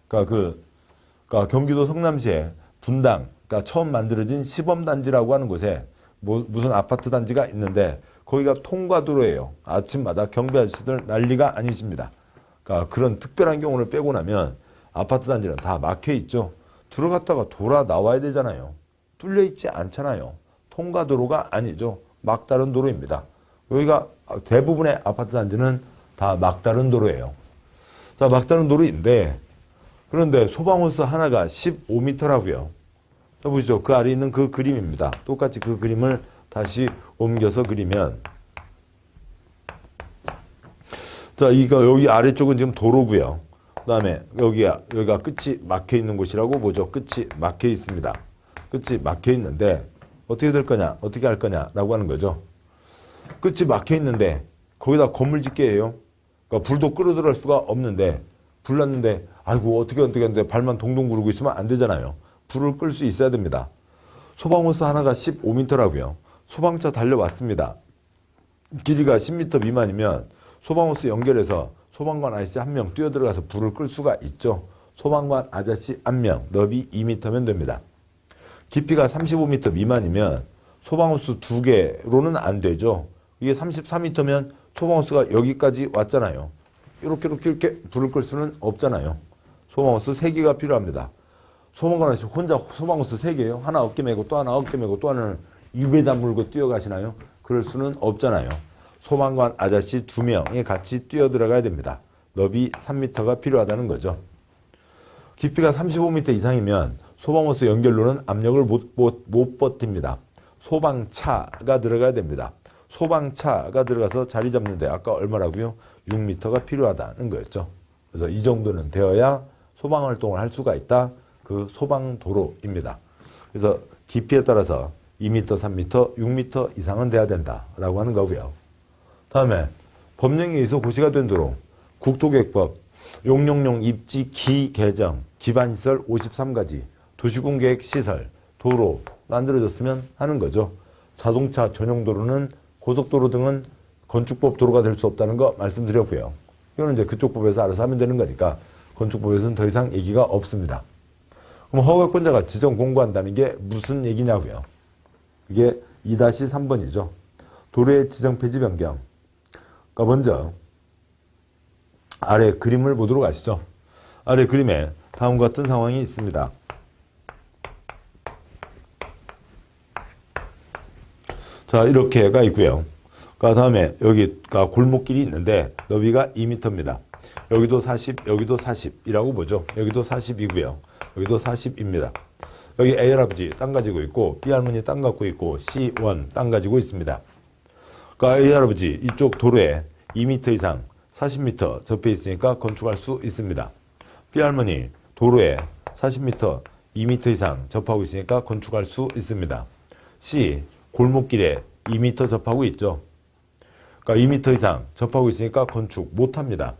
그러니까 경기도 성남시에 분당, 그러니까 처음 만들어진 시범단지라고 하는 곳에 무슨 아파트 단지가 있는데 거기가 통과도로예요. 아침마다 경비 아저씨들 난리가 아니십니다. 그러니까 그런 특별한 경우를 빼고 나면 아파트 단지는 다 막혀 있죠. 들어갔다가 돌아 나와야 되잖아요. 뚫려 있지 않잖아요. 통과도로가 아니죠. 막다른 도로입니다. 여기가 대부분의 아파트 단지는 다 막다른 도로예요. 자, 막다른 도로인데 그런데 소방호스 하나가 15m라고요. 자, 보시죠. 그 아래 있는 그 그림입니다. 똑같이 그 그림을 다시 옮겨서 그리면, 자, 이거 여기 아래쪽은 지금 도로고요. 그다음에 여기가 끝이 막혀 있는 곳이라고 보죠. 끝이 막혀 있습니다. 끝이 막혀 있는데 어떻게 될 거냐, 어떻게 할 거냐라고 하는 거죠. 끝이 막혀 있는데 거기다 건물 짓게 해요. 그러니까 불도 끌어들일 수가 없는데 불 났는데 아이고 어떻게 했는데 발만 동동 구르고 있으면 안 되잖아요. 불을 끌 수 있어야 됩니다. 소방호스 하나가 15m라고요. 소방차 달려왔습니다. 길이가 10m 미만이면 소방호스 연결해서 소방관 아저씨 한 명 뛰어들어가서 불을 끌 수가 있죠. 소방관 아저씨 한 명, 너비 2m면 됩니다. 깊이가 35m 미만이면 소방호스 2개로는 안 되죠. 이게 34m면 소방호스가 여기까지 왔잖아요. 이렇게 불을 끌 수는 없잖아요. 소방호스 3개가 필요합니다. 소방관 아저씨 혼자 소방호스 3개예요. 하나 어깨 메고 또 하나 어깨 메고 또 하나는 입에다 물고 뛰어가시나요? 그럴 수는 없잖아요. 소방관 아저씨 2명이 같이 뛰어들어가야 됩니다. 너비 3m가 필요하다는 거죠. 깊이가 35m 이상이면 소방호스 연결로는 압력을 못 버팁니다. 소방차가 들어가야 됩니다. 소방차가 들어가서 자리 잡는데 아까 얼마라고요? 6m가 필요하다는 거였죠. 그래서 이 정도는 되어야 소방활동을 할 수가 있다. 그 소방도로입니다. 그래서 깊이에 따라서 2m, 3m, 6m 이상은 돼야 된다라고 하는 거고요. 다음에 법령에 의해서 고시가 된 도로, 국토계획법, 용용용 입지 기 개정, 기반시설 53가지, 도시공계획 시설, 도로 만들어졌으면 하는 거죠. 자동차 전용 도로는 고속도로 등은 건축법 도로가 될 수 없다는 거 말씀드렸고요. 이거는 이제 그쪽 법에서 알아서 하면 되는 거니까 건축법에서는 더 이상 얘기가 없습니다. 그럼 허가권자가 지정 공고한다는 게 무슨 얘기냐고요. 이게 2-3번이죠. 도로의 지정 폐지 변경. 그러니까 먼저 아래 그림을 보도록 하시죠. 아래 그림에 다음과 같은 상황이 있습니다. 자, 이렇게가 있고요. 그 다음에 여기가 골목길이 있는데 너비가 2m입니다. 여기도 40, 여기도 40이라고 보죠. 여기도 40이고요. 여기도 40입니다. 여기 A 할아버지 땅 가지고 있고 B 할머니 땅 갖고 있고 C1 땅 가지고 있습니다. 그러니까 A 할아버지 이쪽 도로에 2m 이상 40m 접해 있으니까 건축할 수 있습니다. B 할머니 도로에 40m 2m 이상 접하고 있으니까 건축할 수 있습니다. C 골목길에 2m 접하고 있죠. 그러니까 2m 이상 접하고 있으니까 건축 못합니다.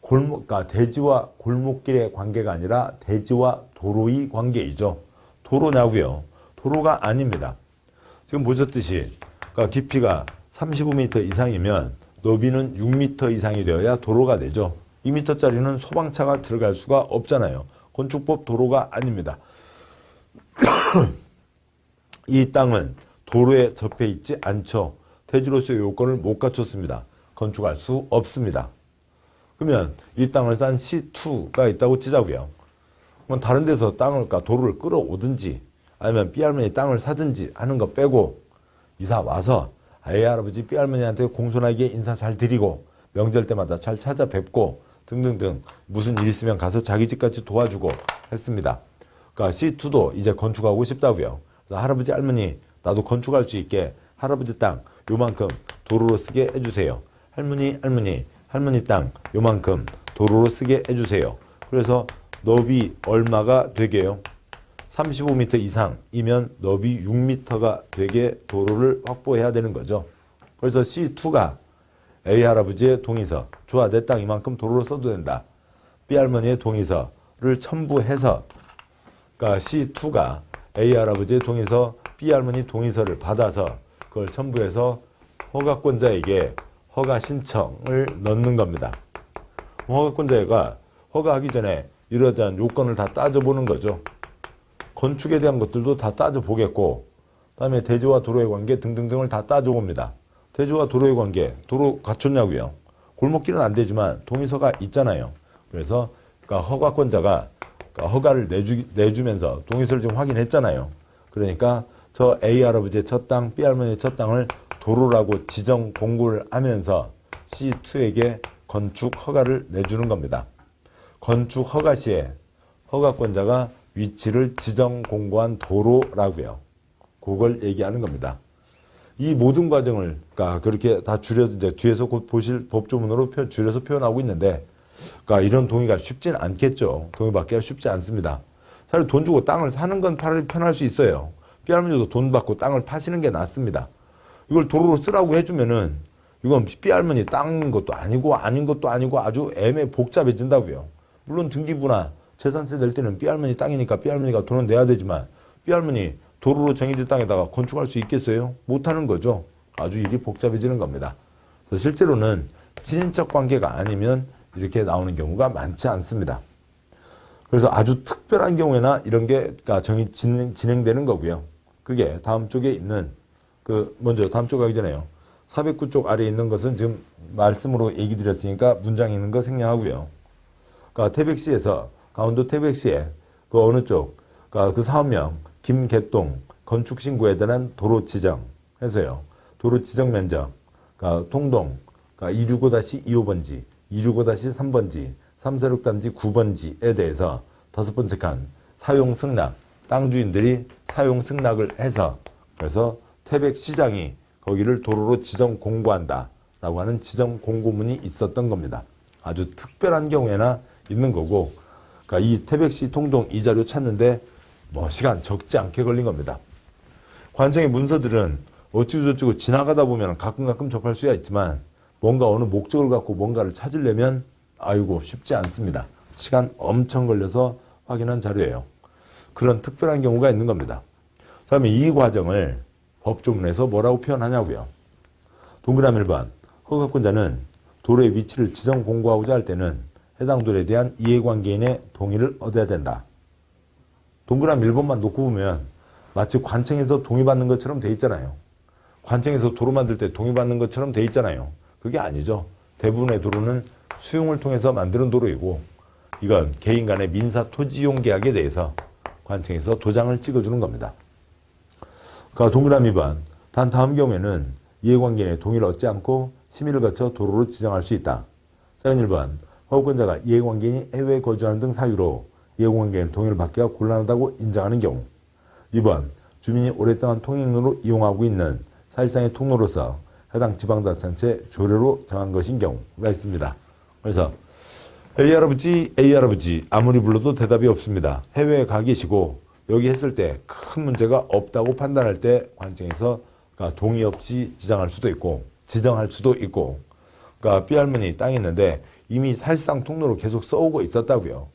그러니까 대지와 골목길의 관계가 아니라 대지와 도로의 관계이죠. 도로냐고요? 도로가 아닙니다. 지금 보셨듯이 그러니까 깊이가 35m 이상이면 너비는 6m 이상이 되어야 도로가 되죠. 2m짜리는 소방차가 들어갈 수가 없잖아요. 건축법 도로가 아닙니다. 이 땅은 도로에 접해 있지 않죠. 대지로서의 요건을 못 갖췄습니다. 건축할 수 없습니다. 그러면 이 땅을 싼 C2가 있다고 치자고요. 그럼 다른 데서 땅을, 그러니까 도로를 끌어오든지 아니면 B할머니 땅을 사든지 하는 거 빼고 이사 와서 A 할아버지 B할머니한테 공손하게 인사 잘 드리고 명절 때마다 잘 찾아뵙고 등등등 무슨 일 있으면 가서 자기 집까지 도와주고 했습니다. 그러니까 C2도 이제 건축하고 싶다고요. 그래서 할아버지 할머니 나도 건축할 수 있게 할아버지 땅 요만큼 도로로 쓰게 해주세요. 할머니 땅 요만큼 도로로 쓰게 해주세요. 그래서 너비 얼마가 되게요? 35m 이상이면 너비 6m가 되게 도로를 확보해야 되는 거죠. 그래서 C2가 A 할아버지의 동의서, 좋아 내 땅 이만큼 도로로 써도 된다. B 할머니의 동의서를 첨부해서 그러니까 C2가 A 할아버지의 동의서, B 할머니 동의서를 받아서 그걸 첨부해서 허가권자에게 허가 신청을 넣는 겁니다. 허가권자가 허가하기 전에 이러한 요건을 다 따져보는 거죠. 건축에 대한 것들도 다 따져보겠고 그다음에 대지와 도로의 관계 등등등을 다 따져봅니다. 대지와 도로의 관계, 도로 갖췄냐고요? 골목길은 안 되지만 동의서가 있잖아요. 그래서 그러니까 허가권자가 그러니까 허가를 내주면서 동의서를 지금 확인했잖아요. 그러니까 저 A 할아버지의 첫 땅, B 할머니의 첫 땅을 도로라고 지정 공고를 하면서 C2에게 건축 허가를 내주는 겁니다. 건축 허가 시에 허가권자가 위치를 지정 공고한 도로라고요. 그걸 얘기하는 겁니다. 이 모든 과정을 그러니까 그렇게 다 줄여서 이제 뒤에서 곧 보실 법조문으로 줄여서 표현하고 있는데 그러니까 이런 동의가 쉽진 않겠죠. 동의받기가 쉽지 않습니다. 사실 돈 주고 땅을 사는 건 편할 수 있어요. B할머니도 돈 받고 땅을 파시는 게 낫습니다. 이걸 도로로 쓰라고 해주면은 이건 B할머니 땅인 것도 아니고 아닌 것도 아니고 아주 복잡해진다고요. 물론 등기부나 재산세 낼 때는 B할머니 땅이니까 B할머니가 돈은 내야 되지만 B할머니 도로로 정해진 땅에다가 건축할 수 있겠어요? 못하는 거죠. 아주 일이 복잡해지는 겁니다. 그래서 실제로는 친인척 관계가 아니면 이렇게 나오는 경우가 많지 않습니다. 그래서 아주 특별한 경우에나 이런 게 그러니까 진행되는 거고요. 그게 다음 쪽에 있는 먼저 다음 쪽 가기 전에요. 409쪽 아래에 있는 것은 지금 말씀으로 얘기 드렸으니까 문장에 있는 거 생략하고요. 그러니까 태백시에서 강원도 태백시에 그 어느 쪽, 그러니까 그 사업명 김개동 건축신고에 대한 도로 지정 해서요. 도로 지정 면적, 그러니까 통동, 그러니까 265-25번지, 265-3번지, 346단지 9번지에 대해서 5번째 칸 사용 승낙, 땅 주인들이 사용 승낙을 해서 그래서 태백시장이 거기를 도로로 지정 공고한다라고 하는 지정 공고문이 있었던 겁니다. 아주 특별한 경우에나 있는 거고, 그러니까 이 태백시 통동 이 자료 찾는데 시간 적지 않게 걸린 겁니다. 관청의 문서들은 어찌고저찌고 지나가다 보면 가끔 접할 수야 있지만 뭔가 어느 목적을 갖고 뭔가를 찾으려면 아이고 쉽지 않습니다. 시간 엄청 걸려서 확인한 자료예요. 그런 특별한 경우가 있는 겁니다. 다음에 이 과정을 법조문에서 뭐라고 표현하냐고요. 동그라미 1번 허가권자는 도로의 위치를 지정 공고하고자 할 때는 해당 도로에 대한 이해관계인의 동의를 얻어야 된다. 동그라미 1번만 놓고 보면 마치 관청에서 동의받는 것처럼 돼 있잖아요. 관청에서 도로 만들 때 동의받는 것처럼 돼 있잖아요. 그게 아니죠. 대부분의 도로는 수용을 통해서 만드는 도로이고 이건 개인 간의 민사 토지 이용 계약에 대해서 관청에서 도장을 찍어주는 겁니다. 그러니까 동그라미 2번 단 다음 경우에는 이해관계인의 동의를 얻지 않고 심의를 거쳐 도로로 지정할 수 있다. 작은 1번 허가권자가 이해관계인이 해외에 거주하는 등 사유로 이해관계인 동의를 받기가 곤란하다고 인정하는 경우. 2번 주민이 오랫동안 통행로로 이용하고 있는 사실상의 통로로서 해당 지방자치단체 조례로 정한 것인 경우가 있습니다. 그래서 A할아버지 아무리 불러도 대답이 없습니다. 해외에 가 계시고 여기 했을 때 큰 문제가 없다고 판단할 때 관청에서 동의 없이 지정할 수도 있고 그러니까 B할머니 땅이 있는데 이미 사실상 통로로 계속 써오고 있었다고요.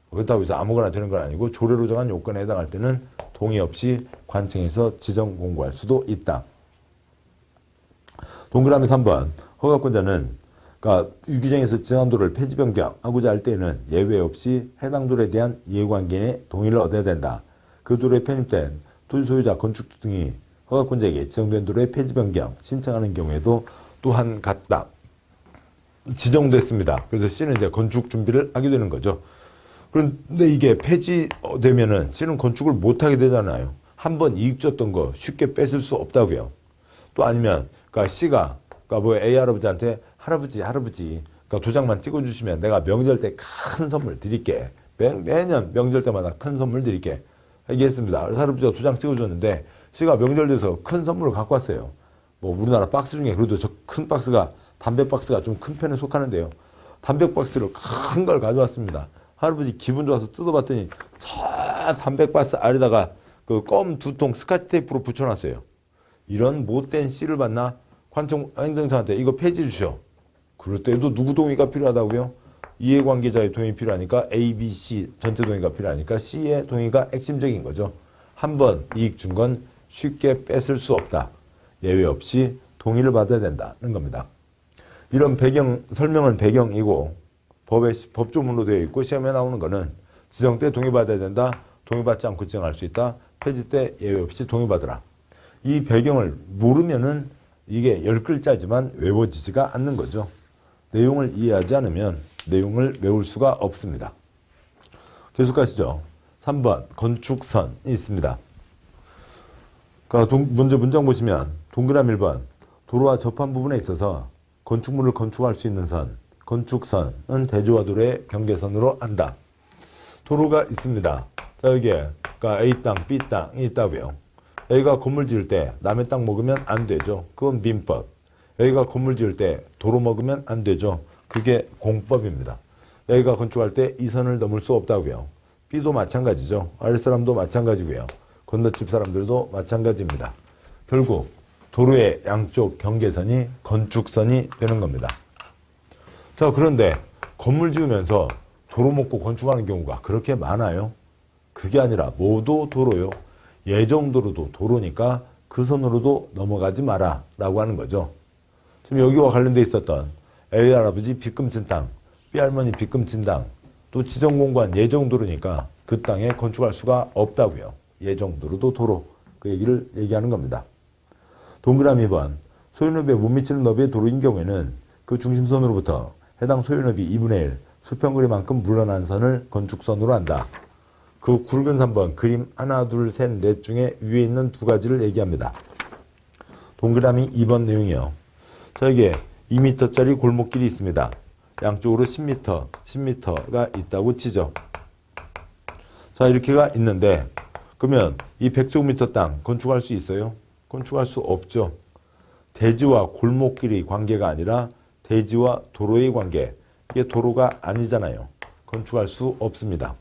그렇다고 해서 아무거나 되는 건 아니고 조례로 정한 요건에 해당할 때는 동의 없이 관청에서 지정 공고할 수도 있다. 동그라미 3번 허가권자는 그러니까 유규정에서 지정한 도로를 폐지 변경하고자 할 때에는 예외 없이 해당 도로에 대한 이해관계인의 동의를 얻어야 된다. 그 도로에 편입된 토지 소유자, 건축주 등이 허가권자에게 지정된 도로의 폐지 변경 신청하는 경우에도 또한 같다. 지정됐습니다. 그래서 C는 이제 건축 준비를 하게 되는 거죠. 그런데 이게 폐지되면은 C는 건축을 못 하게 되잖아요. 한번 이익 줬던 거 쉽게 뺏을 수 없다고요. 또 아니면 그러니까 C가 그러니까 A 할아버지한테 할아버지 그러니까 도장만 찍어주시면 내가 명절 때 큰 선물 드릴게. 매년 명절 때마다 큰 선물 드릴게. 얘기했습니다. 그래서 할아버지가 도장 찍어줬는데 C가 명절 돼서 큰 선물을 갖고 왔어요. 뭐 우리나라 박스 중에 그래도 저 큰 박스가 담배 박스가 좀 큰 편에 속하는데요. 담배 박스를 큰 걸 가져왔습니다. 할아버지 기분 좋아서 뜯어봤더니 저 담배 박스 아래다가 그 껌 2통 스카치 테이프로 붙여놨어요. 이런 못된 C를 받나 관청 행정처한테 이거 폐지해 주셔. 그럴 때도 누구 동의가 필요하다고요? 이해관계자의 동의 필요하니까 A, B, C 전체 동의가 필요하니까 C의 동의가 핵심적인 거죠. 한번 이익 준 건 쉽게 뺏을 수 없다. 예외 없이 동의를 받아야 된다는 겁니다. 이런 설명은 배경이고 법조문으로 되어 있고 시험에 나오는 거는 지정 때 동의받아야 된다. 동의받지 않고 지정할 수 있다. 폐지 때 예외 없이 동의받으라. 이 배경을 모르면은 이게 10글자지만 외워지지가 않는 거죠. 내용을 이해하지 않으면 내용을 외울 수가 없습니다. 계속 가시죠. 3번 건축선이 있습니다. 그러니까 먼저 문장 보시면 동그라미 1번 도로와 접한 부분에 있어서 건축물을 건축할 수 있는 선, 건축선은 대지와 도로의 경계선으로 한다. 도로가 있습니다. 자, 여기에 그러니까 A 땅, B 땅이 있다고요. 여기가 건물 지을 때 남의 땅 먹으면 안 되죠. 그건 민법. 여기가 건물 지을 때 도로 먹으면 안 되죠. 그게 공법입니다. 여기가 건축할 때 이 선을 넘을 수 없다고요. B도 마찬가지죠. 아랫사람도 마찬가지고요. 건너집 사람들도 마찬가지입니다. 결국 도로의 양쪽 경계선이 건축선이 되는 겁니다. 자, 그런데 건물 지으면서 도로 먹고 건축하는 경우가 그렇게 많아요? 그게 아니라 모두 도로요. 예정도로도 도로니까 그 선으로도 넘어가지 마라 라고 하는 거죠. 지금 여기와 관련돼 있었던 A 할아버지 빚금친 땅, B 할머니 빚금친 땅, 또 지정공고한 예정도로니까 그 땅에 건축할 수가 없다고요. 예정도로도 도로, 그 얘기를 얘기하는 겁니다. 동그라미 2번 소유너비에 못 미치는 너비의 도로인 경우에는 그 중심선으로부터 해당 소유너비 2분의 1 수평거리만큼 물러난 선을 건축선으로 한다. 그 굵은 3번 그림 하나, 둘, 셋, 넷 중에 위에 있는 두 가지를 얘기합니다. 동그라미 2번 내용이요. 자, 이게 2m짜리 골목길이 있습니다. 양쪽으로 10m가 있다고 치죠. 자, 이렇게가 있는데 그러면 이 100제곱미터 땅 건축할 수 있어요? 건축할 수 없죠. 대지와 골목길의 관계가 아니라 대지와 도로의 관계. 이게 도로가 아니잖아요. 건축할 수 없습니다.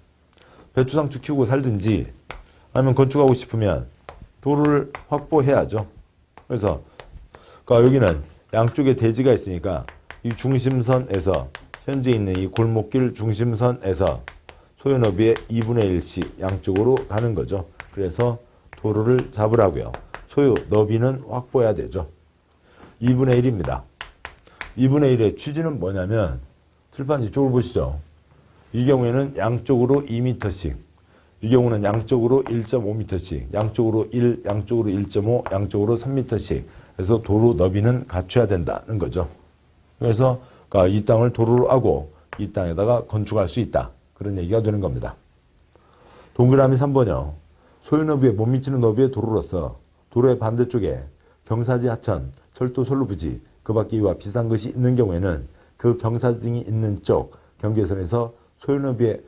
배추상추 키우고 살든지 아니면 건축하고 싶으면 도로를 확보해야죠. 그래서 그러니까 여기는 양쪽에 대지가 있으니까 이 중심선에서 현재 있는 이 골목길 중심선에서 소유너비의 2분의 1씩 양쪽으로 가는 거죠. 그래서 도로를 잡으라고요. 소유 너비는 확보해야 되죠. 2분의 1입니다. 2분의 1의 취지는 뭐냐면 칠판 이쪽을 보시죠. 이 경우에는 양쪽으로 2m씩, 이 경우는 양쪽으로 1.5m씩, 양쪽으로 1, 양쪽으로 1.5, 양쪽으로 3m씩 해서 도로 너비는 갖춰야 된다는 거죠. 그래서 이 땅을 도로로 하고 이 땅에다가 건축할 수 있다. 그런 얘기가 되는 겁니다. 동그라미 3번이요. 소유 너비에 못 미치는 너비의 도로로서 도로의 반대쪽에 경사지 하천, 철도 선로 부지, 그 밖에 이와 비슷한 것이 있는 경우에는 그 경사지 등이 있는 쪽, 경계선에서 소유너비에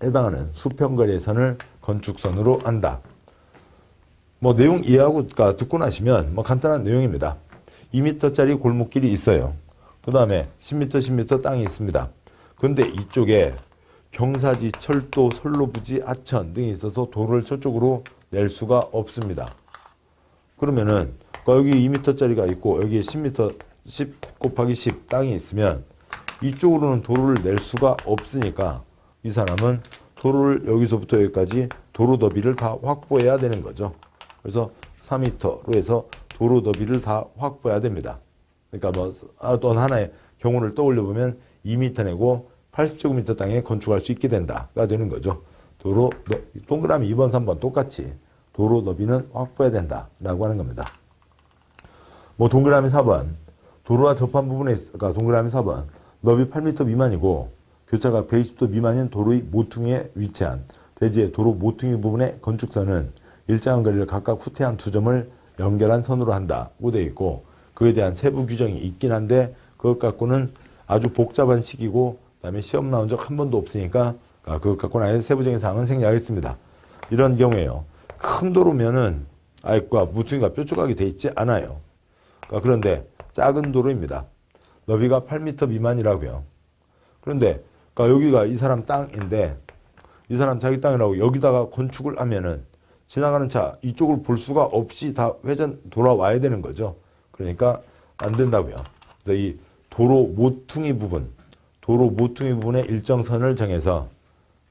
해당하는 수평거리의 선을 건축선으로 한다. 뭐 내용 이해하고 듣고 나시면 뭐 간단한 내용입니다. 2m짜리 골목길이 있어요. 그 다음에 10m, 10m 땅이 있습니다. 그런데 이쪽에 경사지, 철도, 선로부지, 하천 등이 있어서 도로를 저쪽으로 낼 수가 없습니다. 그러면은 여기 2m짜리가 있고 여기에 10m, 10 곱하기 10 땅이 있으면 이쪽으로는 도로를 낼 수가 없으니까 이 사람은 도로를 여기서부터 여기까지 도로 더비를 다 확보해야 되는 거죠. 그래서 4m로 해서 도로 더비를 다 확보해야 됩니다. 그러니까 뭐 어떤 하나의 경우를 떠올려 보면 2m 내고 80제곱미터 땅에 건축할 수 있게 된다가 되는 거죠. 도로 동그라미 2번, 3번 똑같이 도로 너비는 확보해야 된다라고 하는 겁니다. 뭐 동그라미 4번 도로와 접한 부분에 그러니까 동그라미 4번 너비 8m 미만이고 교차각 120도 미만인 도로의 모퉁이에 위치한 대지의 도로 모퉁이 부분의 건축선은 일정한 거리를 각각 후퇴한 두 점을 연결한 선으로 한다고 되어 있고 그에 대한 세부 규정이 있긴 한데 그것 갖고는 아주 복잡한 식이고 그다음에 시험 나온 적 한 번도 없으니까 그것 갖고는 아예 세부적인 사항은 생략하겠습니다. 이런 경우에요. 큰 도로면은 아이과 모퉁이가 뾰족하게 돼 있지 않아요. 그런데 작은 도로입니다. 너비가 8m 미만이라고요. 그런데 여기가 이 사람 땅인데 이 사람 자기 땅이라고 여기다가 건축을 하면은 지나가는 차 이쪽을 볼 수가 없이 다 회전 돌아와야 되는 거죠. 그러니까 안 된다고요. 그래서 이 도로 모퉁이 부분의 일정 선을 정해서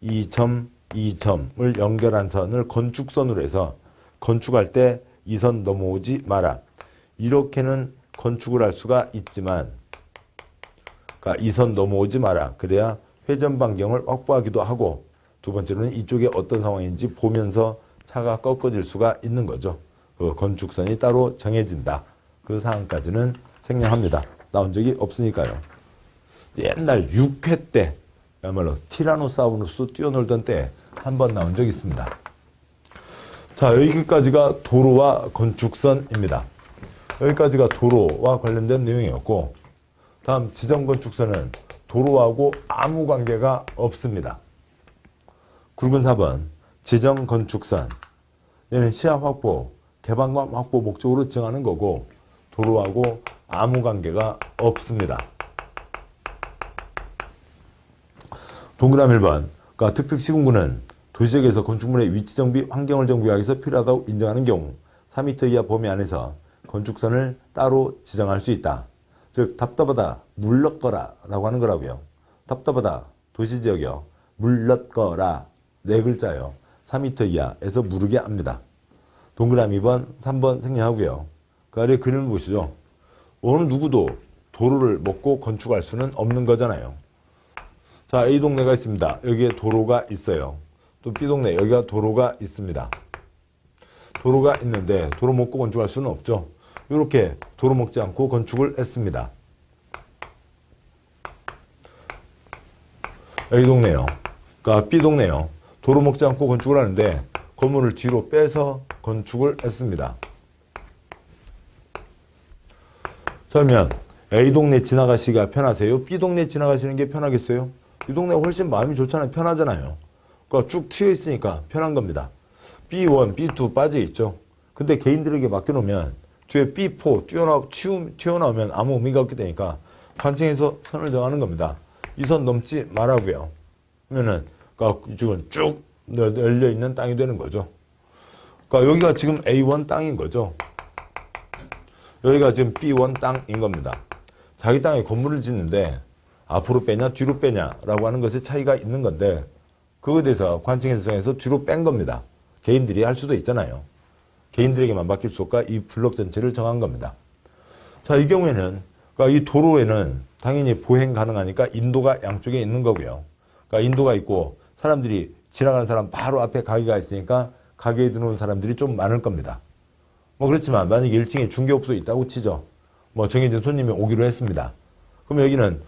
이 점, 이 점을 연결한 선을 건축선으로 해서 건축할 때 이 선 넘어오지 마라. 이렇게는 건축을 할 수가 있지만 이 선 넘어오지 마라. 그래야 회전 반경을 확보하기도 하고 두 번째로는 이쪽에 어떤 상황인지 보면서 차가 꺾어질 수가 있는 거죠. 그 건축선이 따로 정해진다. 그 사항까지는 생략합니다. 나온 적이 없으니까요. 옛날 6회 때 그야말로 티라노사우루스 뛰어놀던 때 한 번 나온 적이 있습니다. 자, 여기까지가 도로와 건축선입니다. 여기까지가 도로와 관련된 내용이었고 다음 지정건축선은 도로하고 아무 관계가 없습니다. 굵은 4번 지정건축선 얘는 시야 확보, 개방감 확보 목적으로 지정하는 거고 도로하고 아무 관계가 없습니다. 동그라미 1번 특특 시군구는 도시지역에서 건축물의 위치 정비, 환경을 정비하기 위해서 필요하다고 인정하는 경우 4m 이하 범위 안에서 건축선을 따로 지정할 수 있다. 즉 답답하다, 물렀거라 라고 하는 거라고요. 답답하다, 도시지역이요. 물렀거라, 네 글자요. 4m 이하에서 무르게 합니다. 동그라미 2번, 3번 생략하고요. 그 아래 그림을 보시죠. 어느 누구도 도로를 먹고 건축할 수는 없는 거잖아요. 자, A 동네가 있습니다. 여기에 도로가 있어요. 또 B 동네, 여기가 도로가 있습니다. 도로가 있는데 도로 먹고 건축할 수는 없죠. 이렇게 도로 먹지 않고 건축을 했습니다. A 동네요. 그러니까 B 동네요. 도로 먹지 않고 건축을 하는데 건물을 뒤로 빼서 건축을 했습니다. 그러면 A 동네 지나가시기가 편하세요? B 동네 지나가시는 게 편하겠어요? 이 동네가 훨씬 마음이 좋잖아요. 편하잖아요. 그러니까 쭉 튀어 있으니까 편한 겁니다. B1, B2 빠져 있죠. 근데 개인들에게 맡겨놓으면 뒤에 B4 튀어나오면 아무 의미가 없게 되니까 관청에서 선을 정하는 겁니다. 이 선 넘지 말라고요. 그러면은 이쪽은 쭉 열려 있는 땅이 되는 거죠. 그러니까 여기가 지금 A1 땅인 거죠. 여기가 지금 B1 땅인 겁니다. 자기 땅에 건물을 짓는데 앞으로 빼냐 뒤로 빼냐라고 하는 것에 차이가 있는 건데 그거에 대해서 관청에서 정해서 뒤로 뺀 겁니다. 개인들이 할 수도 있잖아요. 개인들에게만 맡길 수 없까 이 블록 전체를 정한 겁니다. 자, 이 경우에는 이 도로에는 당연히 보행 가능하니까 인도가 양쪽에 있는 거고요. 그러니까 인도가 있고 사람들이 지나가는 사람 바로 앞에 가게가 있으니까 가게에 들어오는 사람들이 좀 많을 겁니다. 뭐 그렇지만 만약에 1층에 중개업소 있다고 치죠. 뭐 정해진 손님이 오기로 했습니다. 그럼 여기는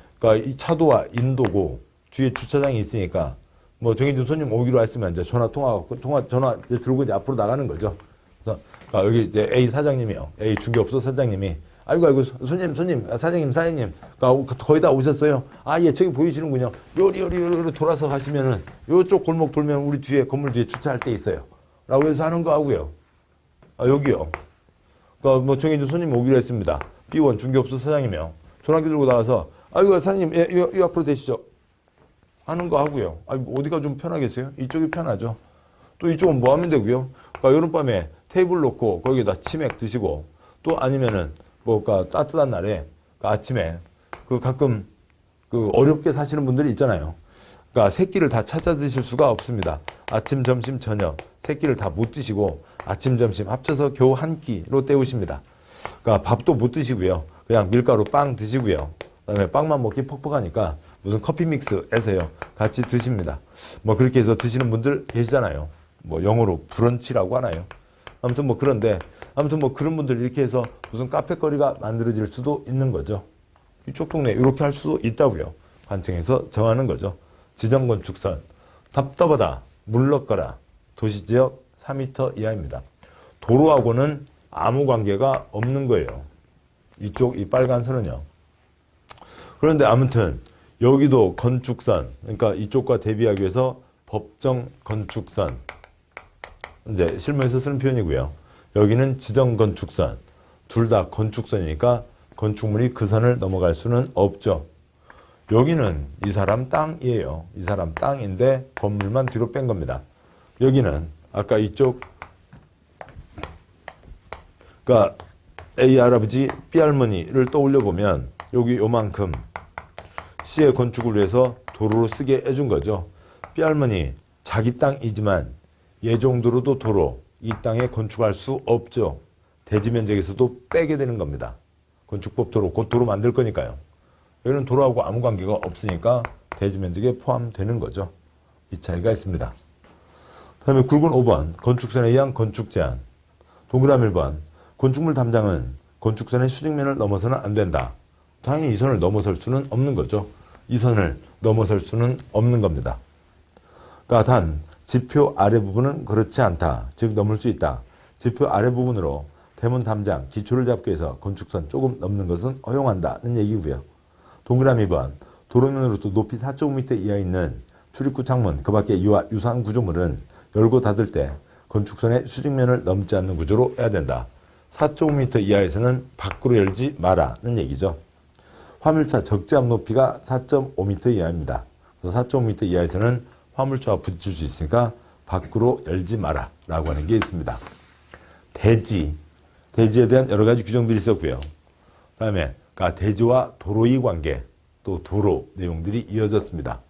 이 차도와 인도고 뒤에 주차장이 있으니까 뭐 정해진 손님 오기로 했으면 이제 전화 이제 들고 이제 앞으로 나가는 거죠. 그래서 여기 이제 A 사장님이요. A 중개업소 사장님이 아이고, 손님, 사장님, 거의 다 오셨어요. 아, 예, 저기 보이시는군요. 요리 돌아서 가시면은, 요쪽 골목 돌면 우리 뒤에, 건물 뒤에 주차할 때 있어요. 라고 해서 하는 거 하고요. 아, 여기요. 그러니까 뭐 정해준 손님 오기로 했습니다. B1 중개업소 사장이며, 전화기 들고 나와서, 아이고, 사장님, 예, 이 앞으로 되시죠. 하는 거 하고요. 아, 어디가 좀 편하겠어요? 이쪽이 편하죠. 또 이쪽은 뭐 하면 되고요. 그러니까 여름밤에 테이블 놓고 거기다 치맥 드시고, 또 아니면은, 뭐가 따뜻한 날에 아침에 그 가끔 그 어렵게 사시는 분들이 있잖아요. 그러니까 세 끼를 다 찾아 드실 수가 없습니다. 아침, 점심, 저녁 세 끼를 다 못 드시고 아침, 점심 합쳐서 겨우 한 끼로 때우십니다. 그러니까 밥도 못 드시고요. 그냥 밀가루 빵 드시고요. 그다음에 빵만 먹기 퍽퍽하니까 무슨 커피 믹스에서요 같이 드십니다. 뭐 그렇게 해서 드시는 분들 계시잖아요. 뭐 영어로 브런치라고 하나요? 아무튼 뭐 그런데 아무튼 뭐 그런 분들 이렇게 해서 무슨 카페거리가 만들어질 수도 있는 거죠. 이쪽 동네 이렇게 할 수도 있다고요. 관청에서 정하는 거죠. 지정건축선 답답하다 물러가라 도시지역 4m 이하입니다. 도로하고는 아무 관계가 없는 거예요. 이쪽 이 빨간 선은요. 그런데 아무튼 여기도 건축선 그러니까 이쪽과 대비하기 위해서 법정 건축선 이제 실무에서 쓰는 표현이고요. 여기는 지정건축선 둘 다 건축선이니까 건축물이 그 선을 넘어갈 수는 없죠. 여기는 이 사람 땅이에요. 이 사람 땅인데 건물만 뒤로 뺀 겁니다. 여기는 아까 이쪽 그러니까 A 할아버지 B 할머니를 떠올려 보면 여기 요만큼 C의 건축을 위해서 도로로 쓰게 해준 거죠. B 할머니 자기 땅이지만 얘 정도로도 도로 이 땅에 건축할 수 없죠. 대지 면적에서도 빼게 되는 겁니다. 건축법 도로 곧 도로 만들 거니까요. 여기는 도로하고 아무 관계가 없으니까 대지 면적에 포함되는 거죠. 이 차이가 있습니다. 다음에 굵은 5번 건축선에 의한 건축 제한. 동그라미 1번 건축물 담장은 건축선의 수직면을 넘어서는 안 된다. 당연히 이 선을 넘어설 수는 없는 거죠. 이 선을 넘어설 수는 없는 겁니다. 그러니까 단 지표 아래 부분은 그렇지 않다. 즉 넘을 수 있다. 지표 아래 부분으로 대문 담장 기초를 잡기 위해서 건축선 조금 넘는 것은 허용한다는 얘기고요. 동그라미 2번 도로면으로부터 높이 4.5m 이하 있는 출입구 창문 그 밖에 이와 유사한 구조물은 열고 닫을 때 건축선의 수직면을 넘지 않는 구조로 해야 된다. 4.5m 이하에서는 밖으로 열지 마라는 얘기죠. 화물차 적재압 높이가 4.5m 이하입니다. 4.5m 이하에서는 화물차와 부딪힐 수 있으니까 밖으로 열지 마라 라고 하는 게 있습니다. 대지에 대한 여러 가지 규정들이 있었고요. 그 다음에 대지와 도로의 관계 또 도로 내용들이 이어졌습니다.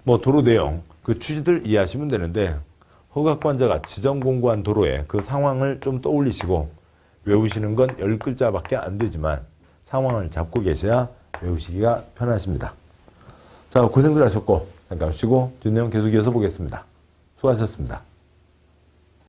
뭐 도로 내용 그 취지들 이해하시면 되는데 허가권자가 지정 공고한 도로의 그 상황을 좀 떠올리시고 외우시는 건 10글자밖에 안 되지만 상황을 잡고 계셔야 외우시기가 편하십니다. 자, 고생들 하셨고 잠깐 쉬고 뒷내용 계속 이어서 보겠습니다. 수고하셨습니다.